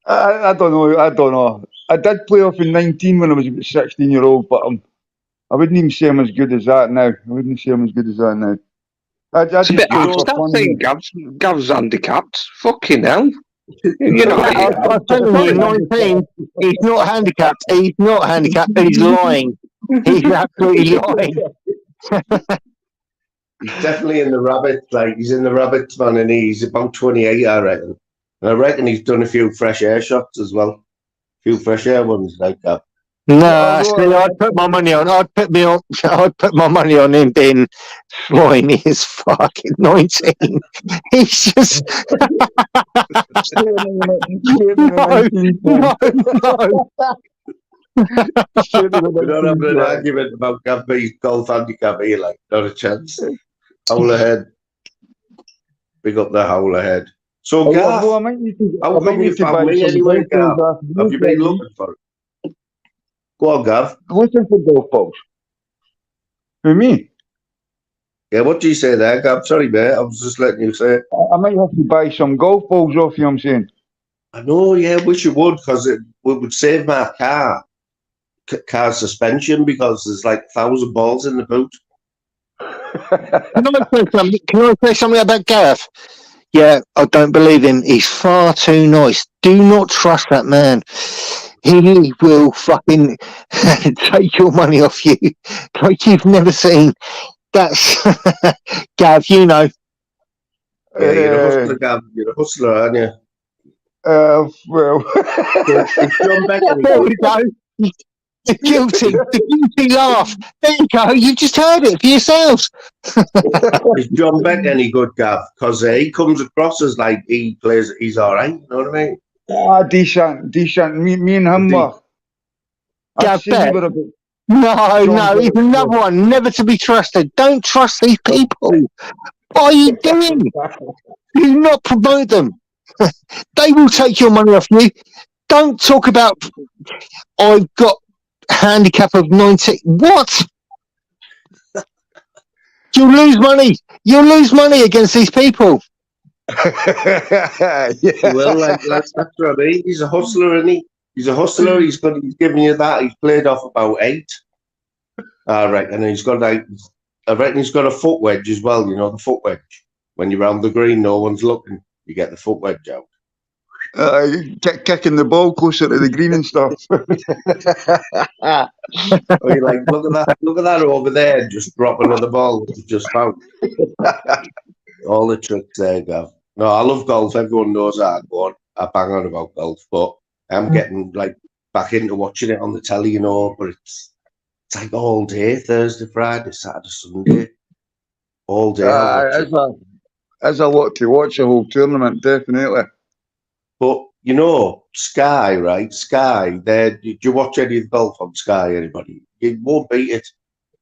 I don't know. I did play off in 19 when I was about 16-year-old, but I wouldn't even say I'm as good as that now.
It's a bit harsh, that thing, Gav's handicapped. Fucking hell. You know,
I'm telling you, 19, he's not handicapped. He's lying. He's absolutely lying.
He's definitely in the rabbits, he's in the rabbits, man, and he's about 28, I reckon. And I reckon he's done a few fresh air shots as well. A few fresh air ones like that.
No, see, I'd put my money on him being flying. He's fucking 19. He's just no.
We're not having an argument about Gabby's golf handicap here, not a chance. Howl ahead. Big up the howl ahead. So, Gav, how come you found me anyway, Gav? Have you been looking for it? Go on, Gav.
Looking for golf balls. For me?
Yeah, what do you say there, Gav? Sorry, mate, I was just letting you say it.
I might have to buy some golf balls off you, I'm saying.
I know, yeah, wish you would, because it would save my car suspension, because there's 1,000 balls in the boot.
Can I say something about Gareth? Yeah, I don't believe him. He's far too nice. Do not trust that man. He will fucking take your money off you like you've never seen. That's Gav, you know.
Yeah, you're a hustler, Gav. You're a hustler, aren't you?
Well.
It's John Beck.
There we go. The guilty laugh. There you go. You just heard it for yourselves.
Is John Beck any good, Gav? Because he comes across as he's all right. You know what I mean?
Decent. Me and him were.
Gav Beck. No, he's another one. Never to be trusted. Don't trust these people. What are you doing? Do not promote them. They will take your money off you. Don't talk about, I've got handicap of 90. What? You'll lose money. You'll lose money against these people.
Yeah.
Well, that's what I mean. He's a hustler, isn't he? He's a hustler. He's giving you that. He's played off about 8. I reckon. And I reckon he's got a foot wedge as well. You know, the foot wedge. When you're around the green, no one's looking. You get the foot wedge out.
Kicking the ball closer to the green and stuff.
Oh, you're like, look at that over there, just drop another ball that you just found. All the tricks there, Gav. No, I love golf. Everyone knows that. I bang on about golf, but I'm getting like back into watching it on the telly, you know. But it's like all day, Thursday, Friday, Saturday, Sunday, all day.
There's a lot to watch the whole tournament, definitely.
But you know, Sky, right? Sky. Do you watch any of the golf on Sky? Anybody? You won't beat it.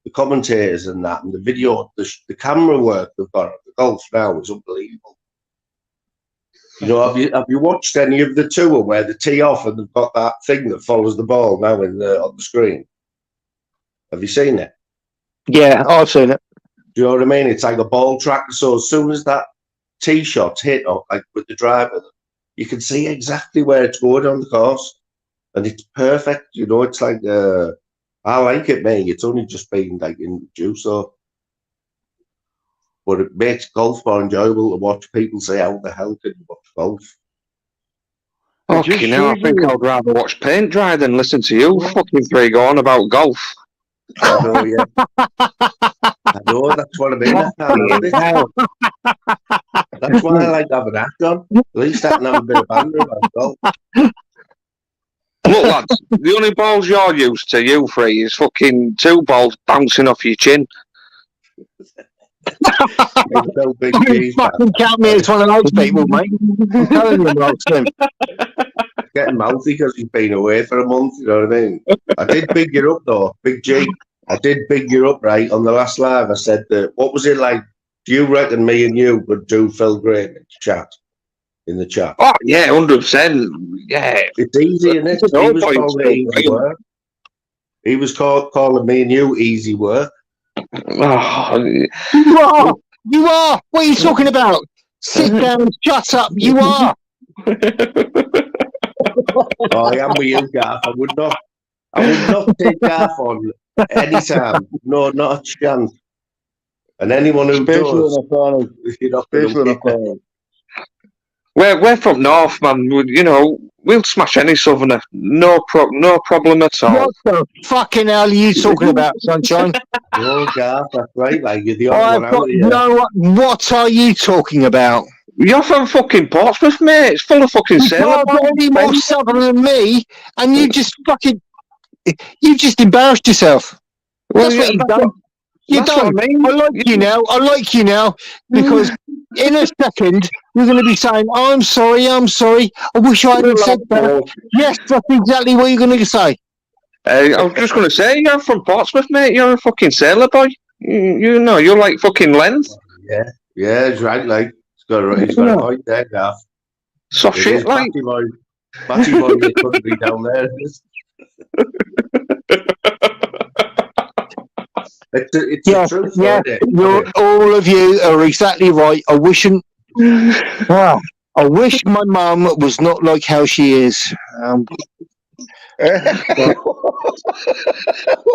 The commentators and that, and the video, the camera work they've got at the golf now is unbelievable. You know, have you watched any of the tour where they tee off and they've got that thing that follows the ball now on the screen? Have you seen it?
Yeah, I've seen it.
Do you know what I mean? It's like a ball track. So as soon as that tee shot's hit, or like with the driver, you can see exactly where it's going on the course, and it's perfect. You know, it's like I like it, mate. It's only just been like introduced, so. But it makes golf more enjoyable to watch. People say, how the hell can you watch golf?
Okay, now I think I'd rather watch paint dry than listen to you fucking three go on about golf.
I know, yeah. I know, that's what I mean. I can't help it. That's why I like having that on. At least I can have a bit of banter about golf.
Look, lads, the only balls you're used to, you three, is fucking two balls bouncing off your chin.
It's so big cheese,
Fucking count me as one of those people, mate. I'm telling you, Ralston.
getting mouthy because he's been away for a month, you know what I mean? I did big you up though, Big G. I did big you up, right? On the last live, I said that, what was it like? Do you reckon me and you would do Phil Graham in the chat?
Oh, yeah, 100%. Yeah.
It's easy, isn't it? He was calling me easy work. He was calling me and you easy work.
Oh,
You are. What are you talking about? Sit down and shut up. You are.
Oh, I am with you, Garth. I would not take Garth on any time. No, not a chance. And anyone who does, you're not going to
We're from North, man. You know, we'll smash any Southerner. No problem at all.
What the fucking hell are you talking about, sunshine?
No, Garth, that's right. Like, you're the only one out here.
No, what are you talking about?
You're from fucking Portsmouth, mate. It's full of fucking
You
sailor
can't get any more southern than me, and you just embarrassed yourself. That's what you've done. You're done. I like you now. I like you now because in a second you're going to be saying, "I'm sorry. I wish I hadn't said that." Yes, that's exactly what you're going to say.
I was just going to say, you're from Portsmouth, mate. You're a fucking sailor boy. You know, you're like fucking length.
Yeah, he's right. Like he's got a point there, Garth.
Soft shit, like.
Batty boy, you couldn't be down there. It's the truth,
yeah.
isn't it?
All of you are exactly right. I wish my mum was not like how she is.
I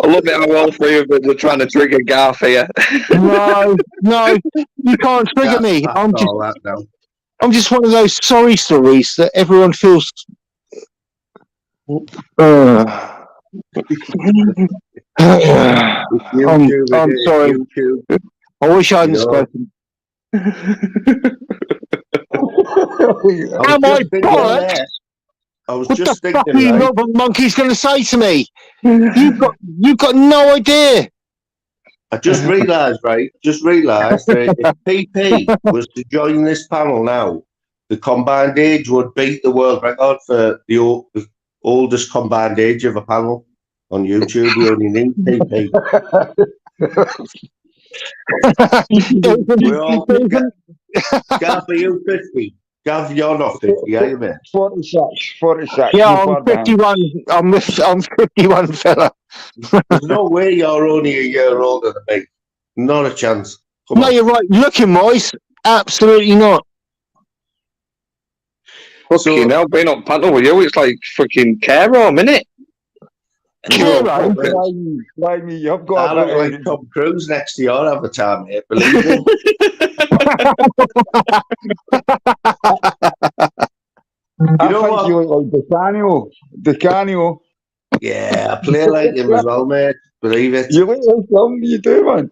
love it how all three of them are trying to trigger Garth here.
No, you can't trigger me. I'm just one of those sorry stories that everyone feels. I'm sorry. I wish I hadn't spoken. Am I bollocks?
What
the fuck are you Northern monkeys going to say to me? You've got no idea.
I just realised, right? That if PP was to join this panel now, the combined age would beat the world record for the oldest combined age of a panel on YouTube. We only need PP. Gav, are you 50? Gav, you're not 50, are you, mate?
46.
Yeah, I'm 51. I'm 51, fella.
There's no way you're only a year older than me. Not a chance. Come on.
You're right. Looking wise, absolutely not.
Fucking hell, being on panel with you, it's like fucking care home, innit?
Like me, you've got
I look like Tom Cruise next to your avatar, mate. Believe me.
I
know
think
what?
you look like DeCanio.
Yeah, I play like him as well, mate. Believe it.
You look like him, you do, man.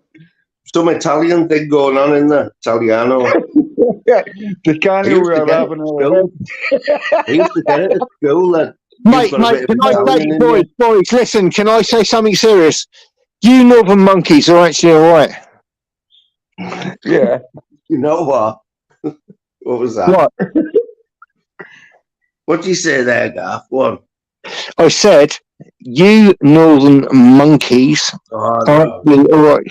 Some Italian thing going on in there. Italiano. I
DeCanio
used
we
to
are
get it
having
at
our
school. I used to get it at school that
Mate,
got a bit of
can I say,
Italian in
boys, listen, can I say something serious? You Northern monkeys are actually all right.
Yeah.
You know what? What was that?
What?
What do you say there, Gaff? What?
I said, you Northern monkeys
Oh,
are
no.
actually all right.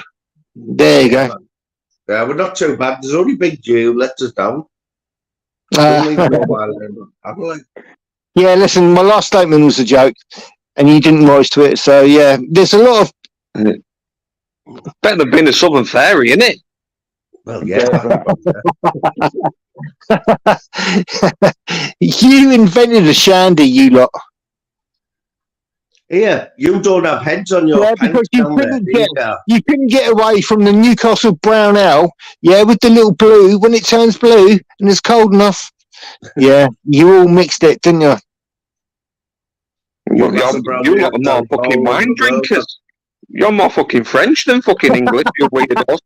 There you go.
Yeah, we're not too bad. There's only Big G who lets us down.
Uh,
Don't even know why. I'm like,
yeah, listen, my last statement was a joke, and you didn't rise to it. So yeah, there's a lot of
Better than being a Southern fairy, innit?
well, yeah.
you invented a shandy, you lot.
Here, you don't have heads on your
Yeah,
pants
because you
down there,
couldn't
do you, Gaff?
You couldn't get away from the Newcastle brown ale, yeah, with the little blue when it turns blue and it's cold enough. Yeah, you all mixed it, didn't you?
Well, that's a brand
You
new
lot are more
alcohol
fucking
in
wine
the world.
drinkers. You're more fucking French than fucking English, you weirdos.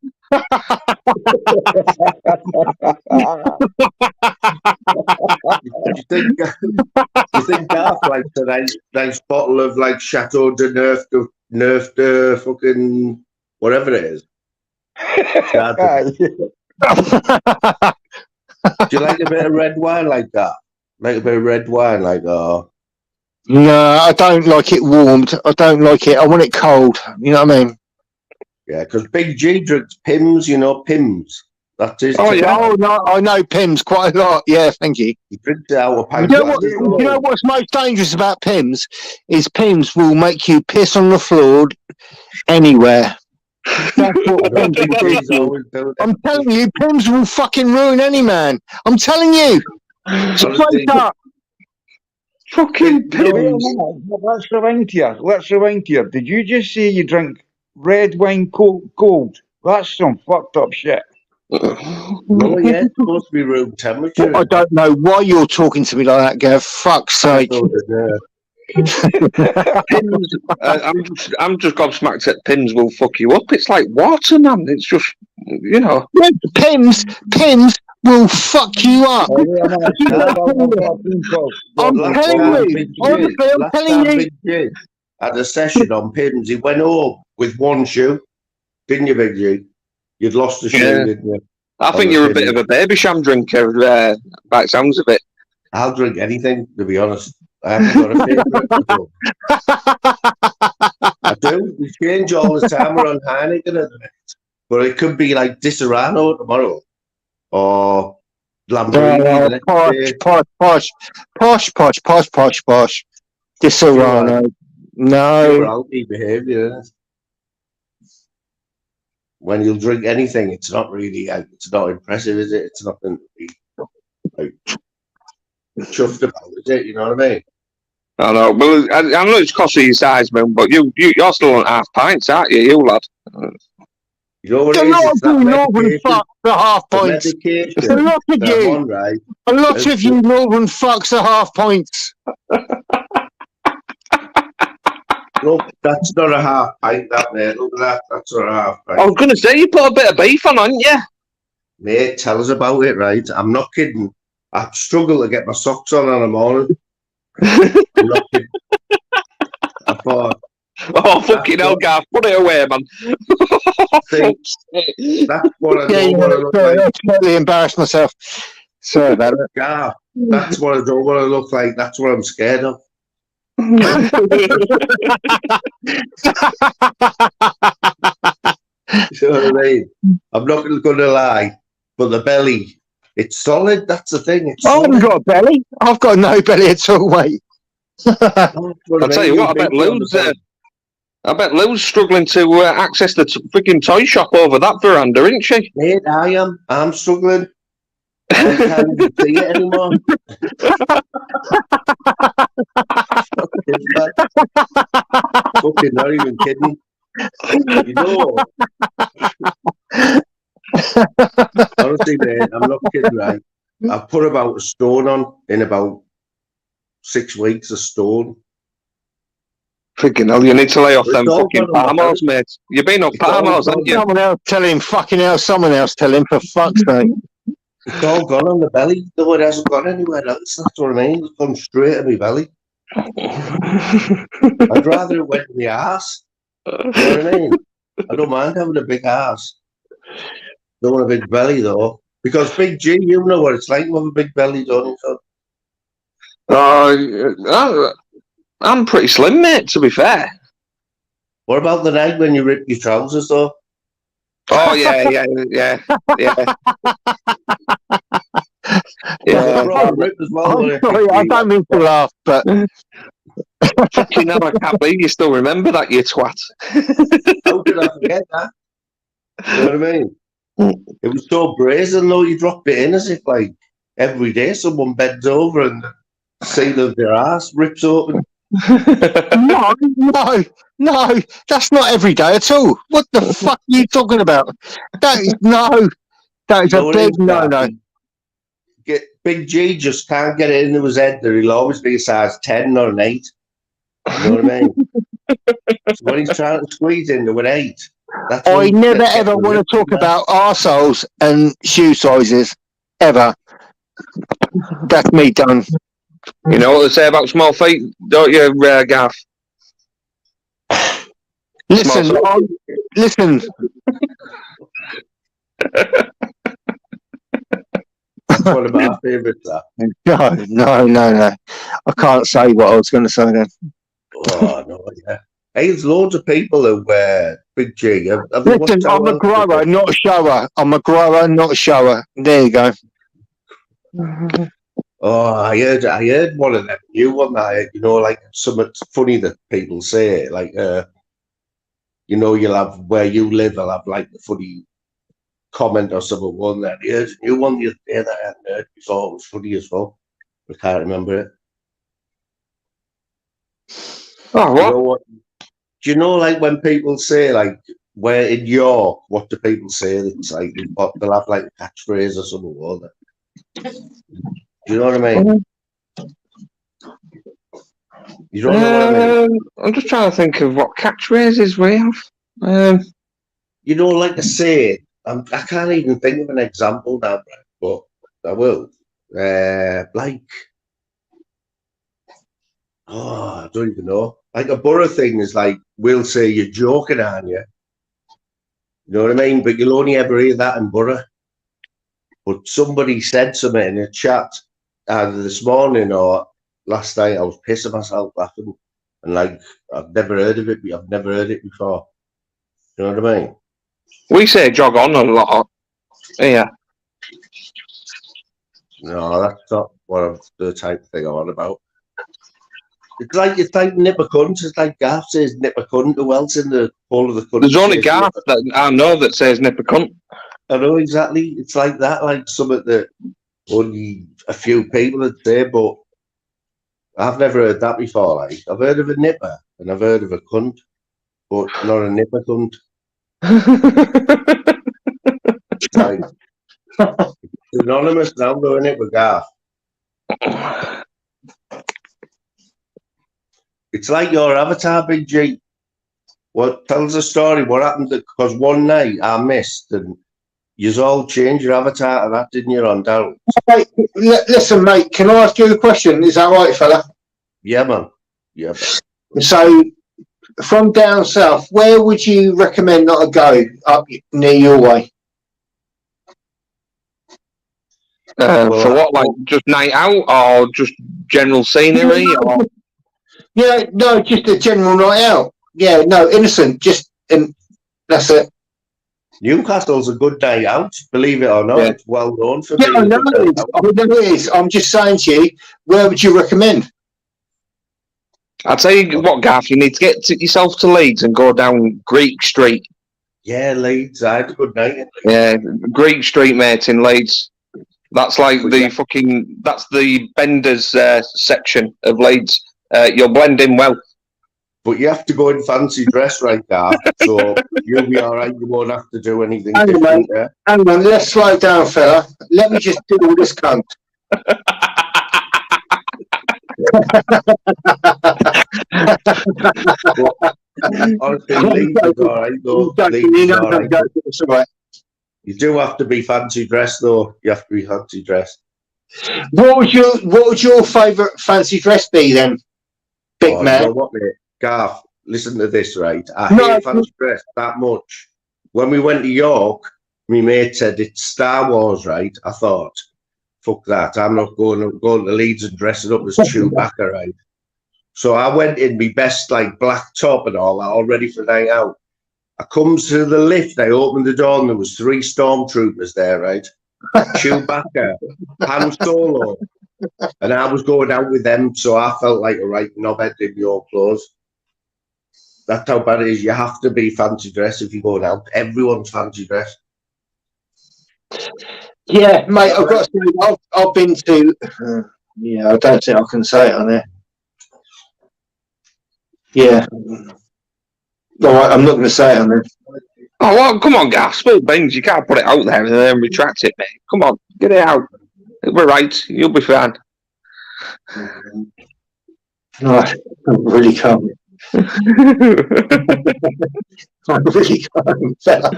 Do you think Gaff likes a nice bottle of like Chateau de Neuf de fucking whatever it is? Chardonnay. Do you like a bit of red wine like that? Like a bit of red wine, like
No, I don't like it warmed. I don't like it. I want it cold. You know what I mean?
yeah, because Big G drinks Pimm's, you know, Pimm's. That's his.
Oh, yeah.
Oh no, I know Pimm's quite a lot. Yeah, thank you.
He drinks it out of a
You
pint
know,
glass.
you know what's most dangerous about Pimm's is Pimm's will make you piss on the floor anywhere. That's what Pimm's will do
He's
to you.
always doing
I'm
it.
telling you, Pimm's will fucking ruin any man. I'm telling you. Straight up.
Fucking
Wait a
Pimm's.
minute, let's rewind here. Let's rewind here. Did you just say you drink red wine cold? That's some fucked up shit.
No, yeah, it's supposed to be room temperature.
I don't know why you're talking to me like that, Gav. Fuck's sake.
Pimm's, I'm just gobsmacked that Pimm's will fuck you up. It's like water, man. It's just, you know.
Yeah, Pimm's will fuck you up.
Oh, wait a minute.
I'm telling you. Honestly, I'm telling you.
Big G had a session on Pimm's. He went home with one shoe. Didn't you, Big G? You'd lost the shoe,
Yeah.
didn't you?
I think you're a bit of a baby sham drinker, by the sounds of it.
I'll drink anything, to be honest. I haven't got a favourite. I do. We change all the time. We're on Heineken at the minute. But it could be like Disaronno tomorrow. Or Lamborghini the next day.
Posh. Disaronno.
Pure
No.
alky behaviour, isn't it? When you'll drink anything, it's not really, it's not impressive, is it? It's nothing to be like chuffed about, is it? You know what I mean?
I know. Well, I know it's cost of your size, man, but you're still on half pints, aren't you, you lad?
You know what
There's
it
a
is?
lot
It's
of you
that
Northern
medication.
fucks are half
The
points.
medication.
There's a lot of
that I'm
you.
on, right?
A lot of you Northern fucks are half points.
Look, that's not a half pint, that, mate. Look at that. That's not a half pint.
I was going to say, you put a bit of beef on, hadn't you?
Mate, tell us about it, right? I'm not kidding. I struggle to get my socks on in the morning. I'm not kidding. I thought,
Oh, fucking hell, Gav, put it away, man.
see, that's what I
Yeah,
don't want to look like.
I totally embarrassed myself. Sorry about it.
Yeah, that's what I don't want to look like. That's what I'm scared of. You know what I mean? I'm not going to lie, but the belly, it's solid. That's the thing. It's
I
solid.
haven't got a belly. I've got no belly at all, mate.
I'll
I'll tell you what, I bet Lou's struggling to access the freaking toy shop over that veranda, isn't she?
Mate, I am. I'm struggling. I can't even see it anymore. Fucking not even kidding. You know, honestly, mate, I'm not kidding, right? I put about a stone on in about 6 weeks of stone.
Freaking hell, you need to lay off
It's
them
all
fucking
gone on my
palmos, mate. You've been off
It's all
palmos,
gone.
haven't you?
Someone else tell him, fucking hell, someone else tell him, for fuck's sake.
It's all gone on the belly. No, it hasn't gone anywhere else. That's what I mean. It's gone straight to my belly. I'd rather it went in the ass. You know what I mean? I don't mind having a big ass. Don't want a big belly though. Because Big G, you know what it's like to have a big belly, don't you? So,
I'm pretty slim, mate, to be fair.
what about the night when you rip your trousers though?
Oh, yeah. Yeah.
Yeah, proper rip as well.
I'm
wasn't it,
sorry,
Big
I
G?
don't mean to laugh, but
Fucking hell, I can't believe you still remember that, you twat.
How could I forget that? You know what I mean? It was so brazen though, you dropped it in as if like every day someone bends over and the side of their ass rips open.
no, that's not every day at all. What the fuck are you talking about? That is that is a
No, it
big
is,
no.
Gav. Big G just can't get it into his head that he'll always be a size 10 or an 8. You know what I mean? So when he's trying to squeeze into an 8, that's when
I
he
never
gets
ever
the
want to
rip
talk
from
about arseholes and shoe sizes. Ever. That's me done.
You know what they say about small feet, don't you, Gaff?
Listen,
Small
listen.
That's one of my favourites. That.
No. I can't say what I was going to say then.
Oh no, yeah. Hey, there's loads of people who wear Big G. Have you watched
Listen,
how
I'm a
else
grower,
they do?
not a shower. I'm a grower, not a shower. There you go.
Oh, I heard one of them new one that you know, like something funny that people say, like you know, you'll have where you live, I'll have like a funny comment or something. One that here's a new one the other day that I hadn't heard before. It was funny as well. I can't remember it.
Oh,
You
what?
know what? Do you know like when people say like where in York, what do people say? It's like they'll have like a catchphrase or something, won't they? Do you know what I mean? You don't know what I mean?
I'm just trying to think of what catchphrases we have.
You know, like I say, I can't even think of an example now, but I will. Like, I don't even know. Like a Borough thing is like, we'll say you're joking, aren't you? You know what I mean? But you'll only ever hear that in Borough. But somebody said something in a chat either this morning or last night. I was pissing myself laughing, and like I've never heard of it. I've never heard it before. You know what I mean?
We say jog on a lot. Yeah.
No, that's not the type of thing I'm on about. It's like nip a cunt. It's like Gaff says nip a cunt. Who else in the whole of the country?
There's only
says
Garth
nip
that I know that says nip a cunt.
I know exactly. It's like that, like something that only a few people would say, but I've never heard that before. Like I've heard of a nipper and I've heard of a cunt, but not a nipper cunt. Like, it's anonymous now, though, isn't it, with Garth? It's like your avatar, Big G. What tells the story? What happened? Because one night I missed, and you all changed your avatar to that, didn't you, on Daryl?
Hey, listen, mate, can I ask you a question? Is that right, fella?
Yeah, man. Yeah.
So, from down south, where would you recommend not to go up near your way?
For what, like just night out or just general scenery? Or...
Yeah, no, just a general night out. Yeah, no, innocent, just, and that's it.
Newcastle's a good night out, believe it or not.
Yeah.
It's well known for
Yeah,
being
I
a
know
good
it
night
is.
out.
I know it is. I'm just saying to you, where would you recommend?
I'd say, what, Garth, you need to get yourself to Leeds and go down Greek Street.
Yeah, Leeds, I had a good night.
Yeah, Greek Street, mate, in Leeds. That's like that's the Benders section of Leeds. You'll blend in well.
But you have to go in fancy dress right now, so you'll be all right. You won't have to do anything
Hang on,
different there.
Hang on, let's slow down, fella. Let me just do all this cunt.
Honestly, Leeds is all right, though. Leeds is all right.
It's all right.
You do have to be fancy dressed, though. You have to be fancy dressed.
What would your favourite fancy dress be then, big
Oh,
man?
you know what, mate? Garth, listen to this, right? I
No,
hate fancy dress that much. When we went to York, my mate said it's Star Wars, right? I thought, fuck that. I'm not going to Leeds and dressing up as Chewbacca, right? So I went in my best like black top and all that, all ready for the night out. I comes to the lift, I opened the door and there was 3 stormtroopers there, right? Chewbacca, Han Solo, and I was going out with them, so I felt like a right knobhead in your clothes. That's how bad it is. You have to be fancy dressed if you're going out. Everyone's fancy dressed.
Yeah, mate, I've got to say, I've been to. Yeah, I don't think I can say it on there. Yeah. All right, I'm not going to say it on there.
Oh, well, come on, Gaff. Spill beans. You can't put it out there and then retract it, mate. Come on, get it out. We're right. You'll be fine.
No, I really can't. I really can't, fella.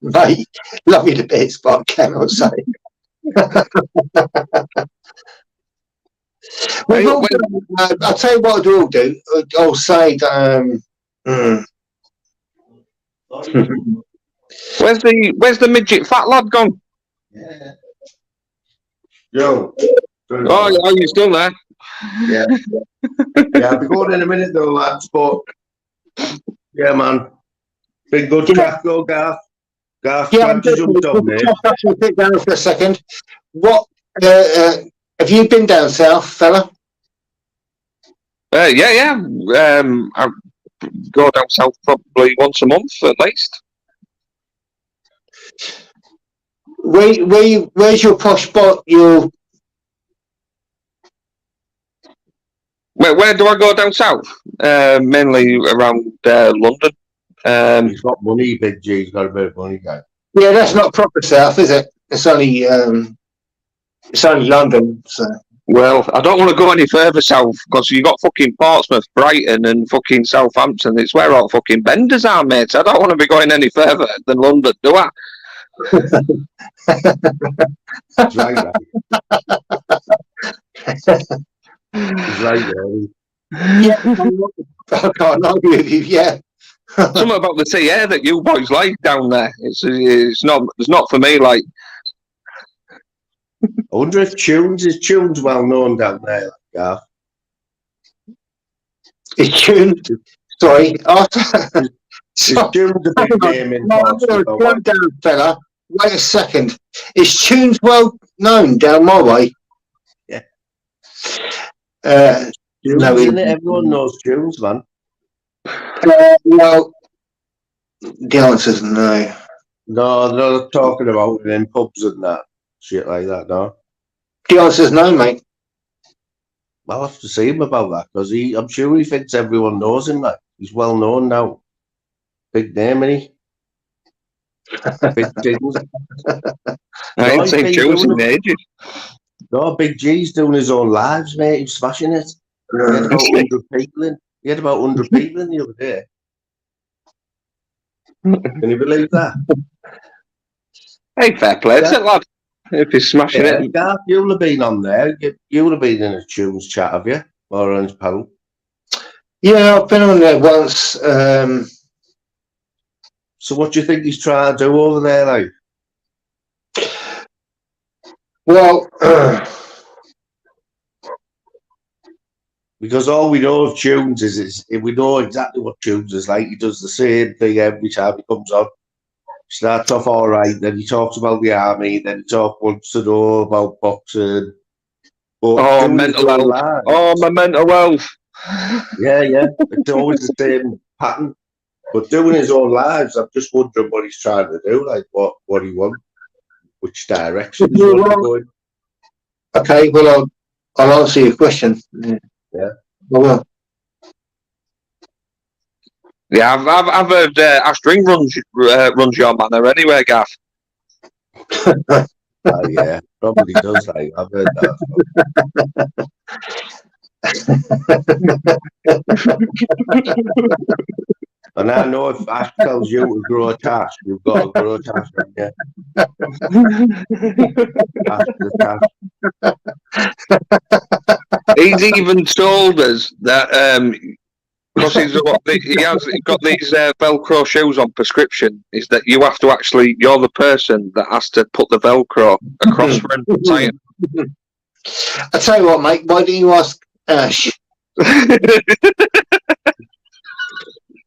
Mate, love you to bits, but I cannot say. I'll tell you what I will do. I'll say
Where's the midget fat lad gone?
Yeah. Yo.
Oh, you're still there?
Yeah. Yeah, I'll be going in a minute though, lads, but yeah, man. Been good crack though, Garth. Garth, glad you jumped on, mate.
We'll sit down for a second. What have you been down south, fella?
Yeah. I go down south probably once a month at least.
Where's your posh spot?
Where do I go down south? Mainly around London.
He's got money, Big G. He's got a bit of money, guy.
Yeah, that's not proper south, is it? It's only London. So.
Well, I don't want to go any further south because you got fucking Portsmouth, Brighton, and fucking Southampton. It's where all fucking benders are, mate. I don't want to be going any further than London, do I?
That's right, He's right,
Yeah, I can't argue with you. Yeah,
something about the sea air that you boys like down there. It's not for me. Like,
I wonder if Tunes well known down there, Garth.
it's tuned. Sorry,
Is Tunes a big name in Portsmouth?
Slow down, fella. Wait a second. Is Tunes well known down my way?
Yeah.
No,
Isn't it? Everyone knows Tunes, man.
well, the answer's no.
No, they're not talking about it in pubs and that shit like that. No,
The answer's no, mate.
I'll have to see him about that because I'm sure he thinks everyone knows him. Like he's well known now, big name, isn't he? Big Tunes.
I ain't seen Tunes in ages.
No, Big G's doing his own lives, mate. He's smashing it. He had about 100 people in. He had about 100 people in the other day. Can you believe that?
Hey, fair play, is it, lad? If he's smashing it.
Garth, you'll have been on there. You'll have been in a Tunes chat, have you? Or on his panel?
Yeah, I've been on there once.
So what do you think he's trying to do over there, like?
Well,
because all we know of Tunes is we know exactly what Tunes is like. He does the same thing every time he comes on. Starts off all right, then he talks about the army, then he wants to know about boxing. But
mental health. Oh, my mental health.
Yeah. It's always the same pattern. But doing his own lives, I'm just wondering what he's trying to do, like what he wants, which direction he's going.
Okay, well, I'll answer your question.
Yeah.
Well,
Yeah, I've heard Ashton runs your manor anyway, Gaff.
Yeah, probably does. Like I've heard that. And I know if Ash tells you to grow a tash, you've got to grow a tash, haven't you? Ash the tash.
He's even told us that because he has got these Velcro shoes on prescription, is that you have to you're the person that has to put the Velcro across for him to tie it.
I tell you what, mate. Why don't you ask Ash?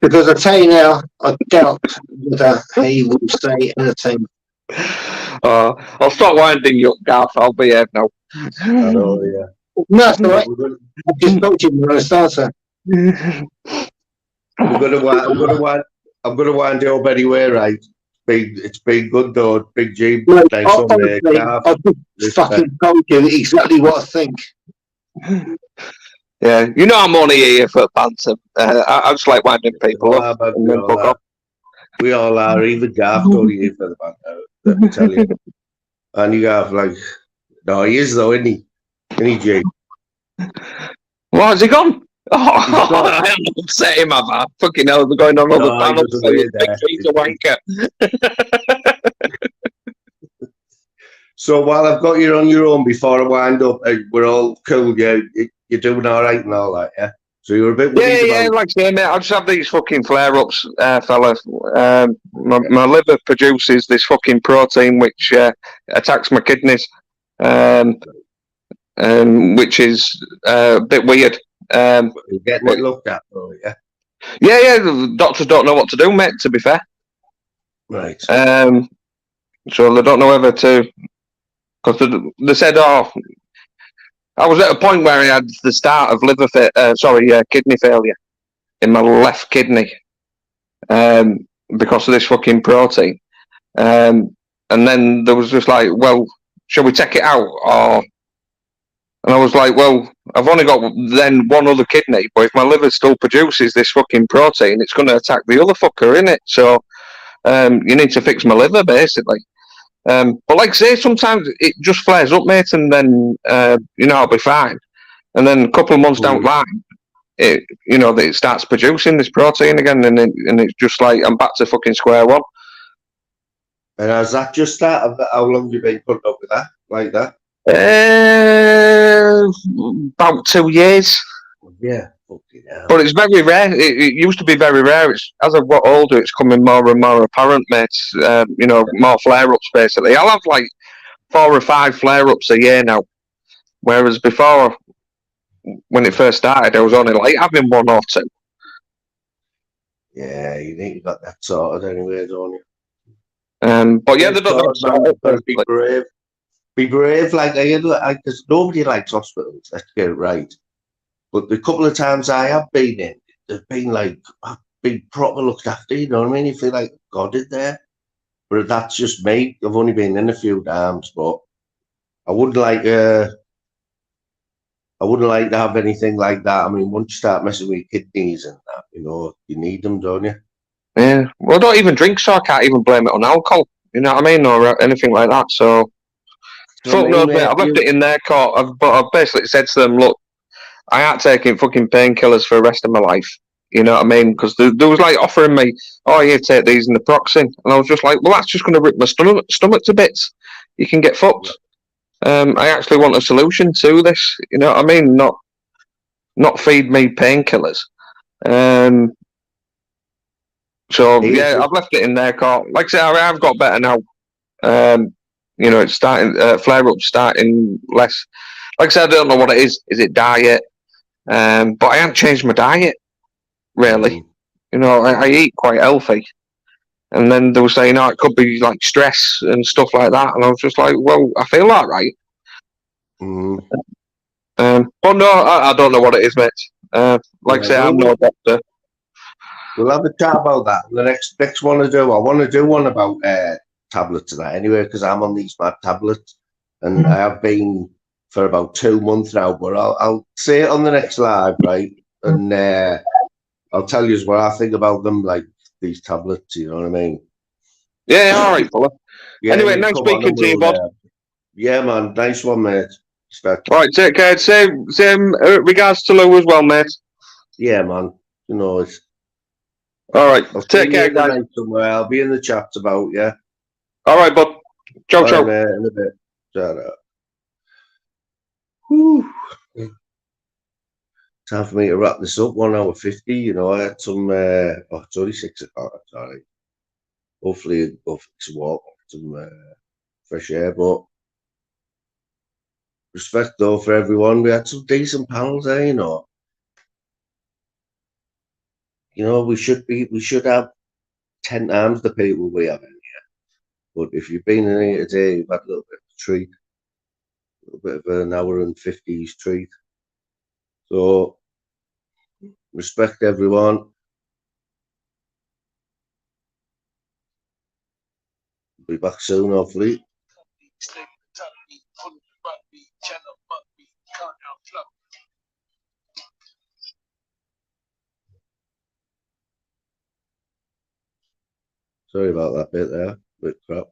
Because I tell you now, I doubt that he will say anything.
I'll stop winding you up, Garth. I'll behave now.
I know, yeah.
No, it's all right. I just told you when I started.
I'm gonna wind you up anyway, right? It's been good though, Big G.
Look,
Thanks on there,
honestly,
Gav.
I just fucking told you exactly what I think.
Yeah, you know I'm only here for banter. I just like winding people up.
But
And then fuck off.
we all are, even Gav only here for the banter, let me tell you. And you have no, he is though, isn't he? Isn't he, G?
What, has he gone? Oh,
gone.
I am upset him, have I? Fucking hell, we're going on other
No, he
panels
doesn't
saying
hear
Big
that.
G's a wanker.
So while I've got you on your own, before I wind up, we're all cool, yeah? You're doing all right and all that, yeah? So you're a bit worried
Yeah,
about...
like I say, mate, I just have these fucking flare-ups, fella. My liver produces this fucking protein which attacks my kidneys, which is a bit weird.
You're getting it looked at, though, yeah?
Yeah, the doctors don't know what to do, mate, to be fair.
Right.
So they don't know whether to... Because they said, I was at a point where I had the start of kidney failure in my left kidney because of this fucking protein. And then there was just like, well, shall we take it out? And I was like, well, I've only got then one other kidney, but if my liver still produces this fucking protein, it's going to attack the other fucker, innit? So you need to fix my liver, basically. But like I say, sometimes it just flares up, mate, and then I'll be fine. And then a couple of months down the line, it starts producing this protein again, and it's just like I'm back to fucking square one.
And has that just started? How long have you been putting up with that, like that?
About 2 years.
Yeah, fucking hell.
But it's very rare. It used to be very rare. As I've got older, it's coming more and more apparent, mate. More flare-ups, basically. I'll have like 4 or 5 flare-ups a year now. Whereas before, when it first started, I was only like having 1 or 2.
Yeah, you think you got that sorted anyway, don't you?
But yeah, they don't
be brave. Be brave, because nobody likes hospitals. Let's get it right. But the couple of times I have been in, they've been I've been proper looked after. You know what I mean? You feel like God in there. But that's just me. I've only been in a few times, but I wouldn't like to have anything like that. I mean, once you start messing with your kidneys and that, you need them, don't you?
Yeah. Well, I don't even drink, so I can't even blame it on alcohol. You know what I mean? Or anything like that. So, fuck knows, mate. I've left it in their court. But I've basically said to them, look, I ain't taking fucking painkillers for the rest of my life. You know what I mean? Because there was like offering me, you take these in the Proxin. And I was just like, well, that's just going to rip my stomach to bits. You can get fucked. I actually want a solution to this. You know what I mean? Not feed me painkillers. So yeah, I've left it in their court. Like I said, I've got better now. It's starting flare-ups starting less. Like I said, I don't know what it is. Is it diet? But I haven't changed my diet really. I eat quite healthy. And then they were saying, it could be like stress and stuff like that. And I was just like, well, I feel that right. But no, I don't know what it is, mate. Like I say, I'm no doctor.
We'll have a chat about that. The next one I want to do one about tablets and that anyway, because I'm on these mad tablets. And I have been for about 2 months now, but I'll say it on the next live, right? And I'll tell you what I think about them, like these tablets, you know what I mean?
Yeah, all right, fella.
Yeah,
anyway, nice speaking to you, bud.
Yeah, man, nice one, mate. Respect.
Right, take care. Same regards to Lou as well, mate.
Yeah, man. You know, it's,
All right,
I'll see
take
you
care,
in the
guys.
night somewhere. I'll be in the chats about you.
All right, bud. Ciao,
All
ciao.
right, mate, in a bit. Ta-ra. Whew. Time for me to wrap this up. 1 hour 50. You know, I had some. Oh, it's only 6 o'clock. Sorry. Hopefully, go for some walk, some fresh air. But respect though for everyone. We had some decent panels there. You know, we should have 10 times the people we have in here. But if you've been in here today, you've had a little bit of a treat, a little bit of an hour and 50s treat. So respect everyone. Be back soon, hopefully. Sorry about that bit there. Bit crap.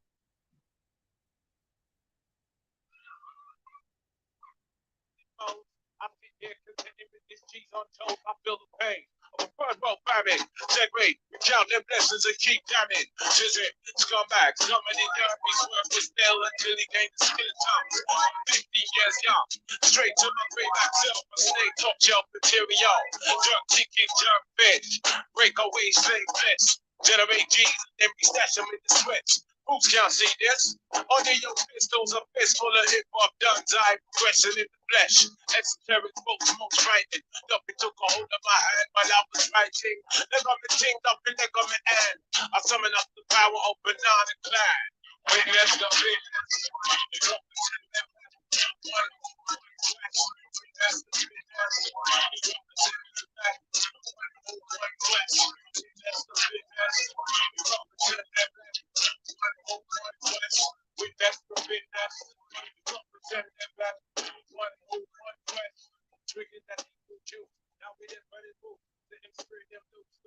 I sit here contending with this cheese on toast. I feel the pain of a first world famine. Segue, recount them blessings and keep damning. Shizzy, scumbags, coming in there, be swerved with still until he gained the skill of tongues. 50 years young, straight to my grave back self, a snake top shelf material. Jerk chicken, jerk fish, breakaway slave fish. Generate G's, then we stash them in the switch. Who can't see this? Under your pistols, a fist full of hip-hop guns, I progressing in the flesh. Esoteric folks, most frightening. Nothing took a hold of my hand while I was writing. They got me tinged up and they got me hand. I summon up the power of banana clan. Witness the business. We best the business.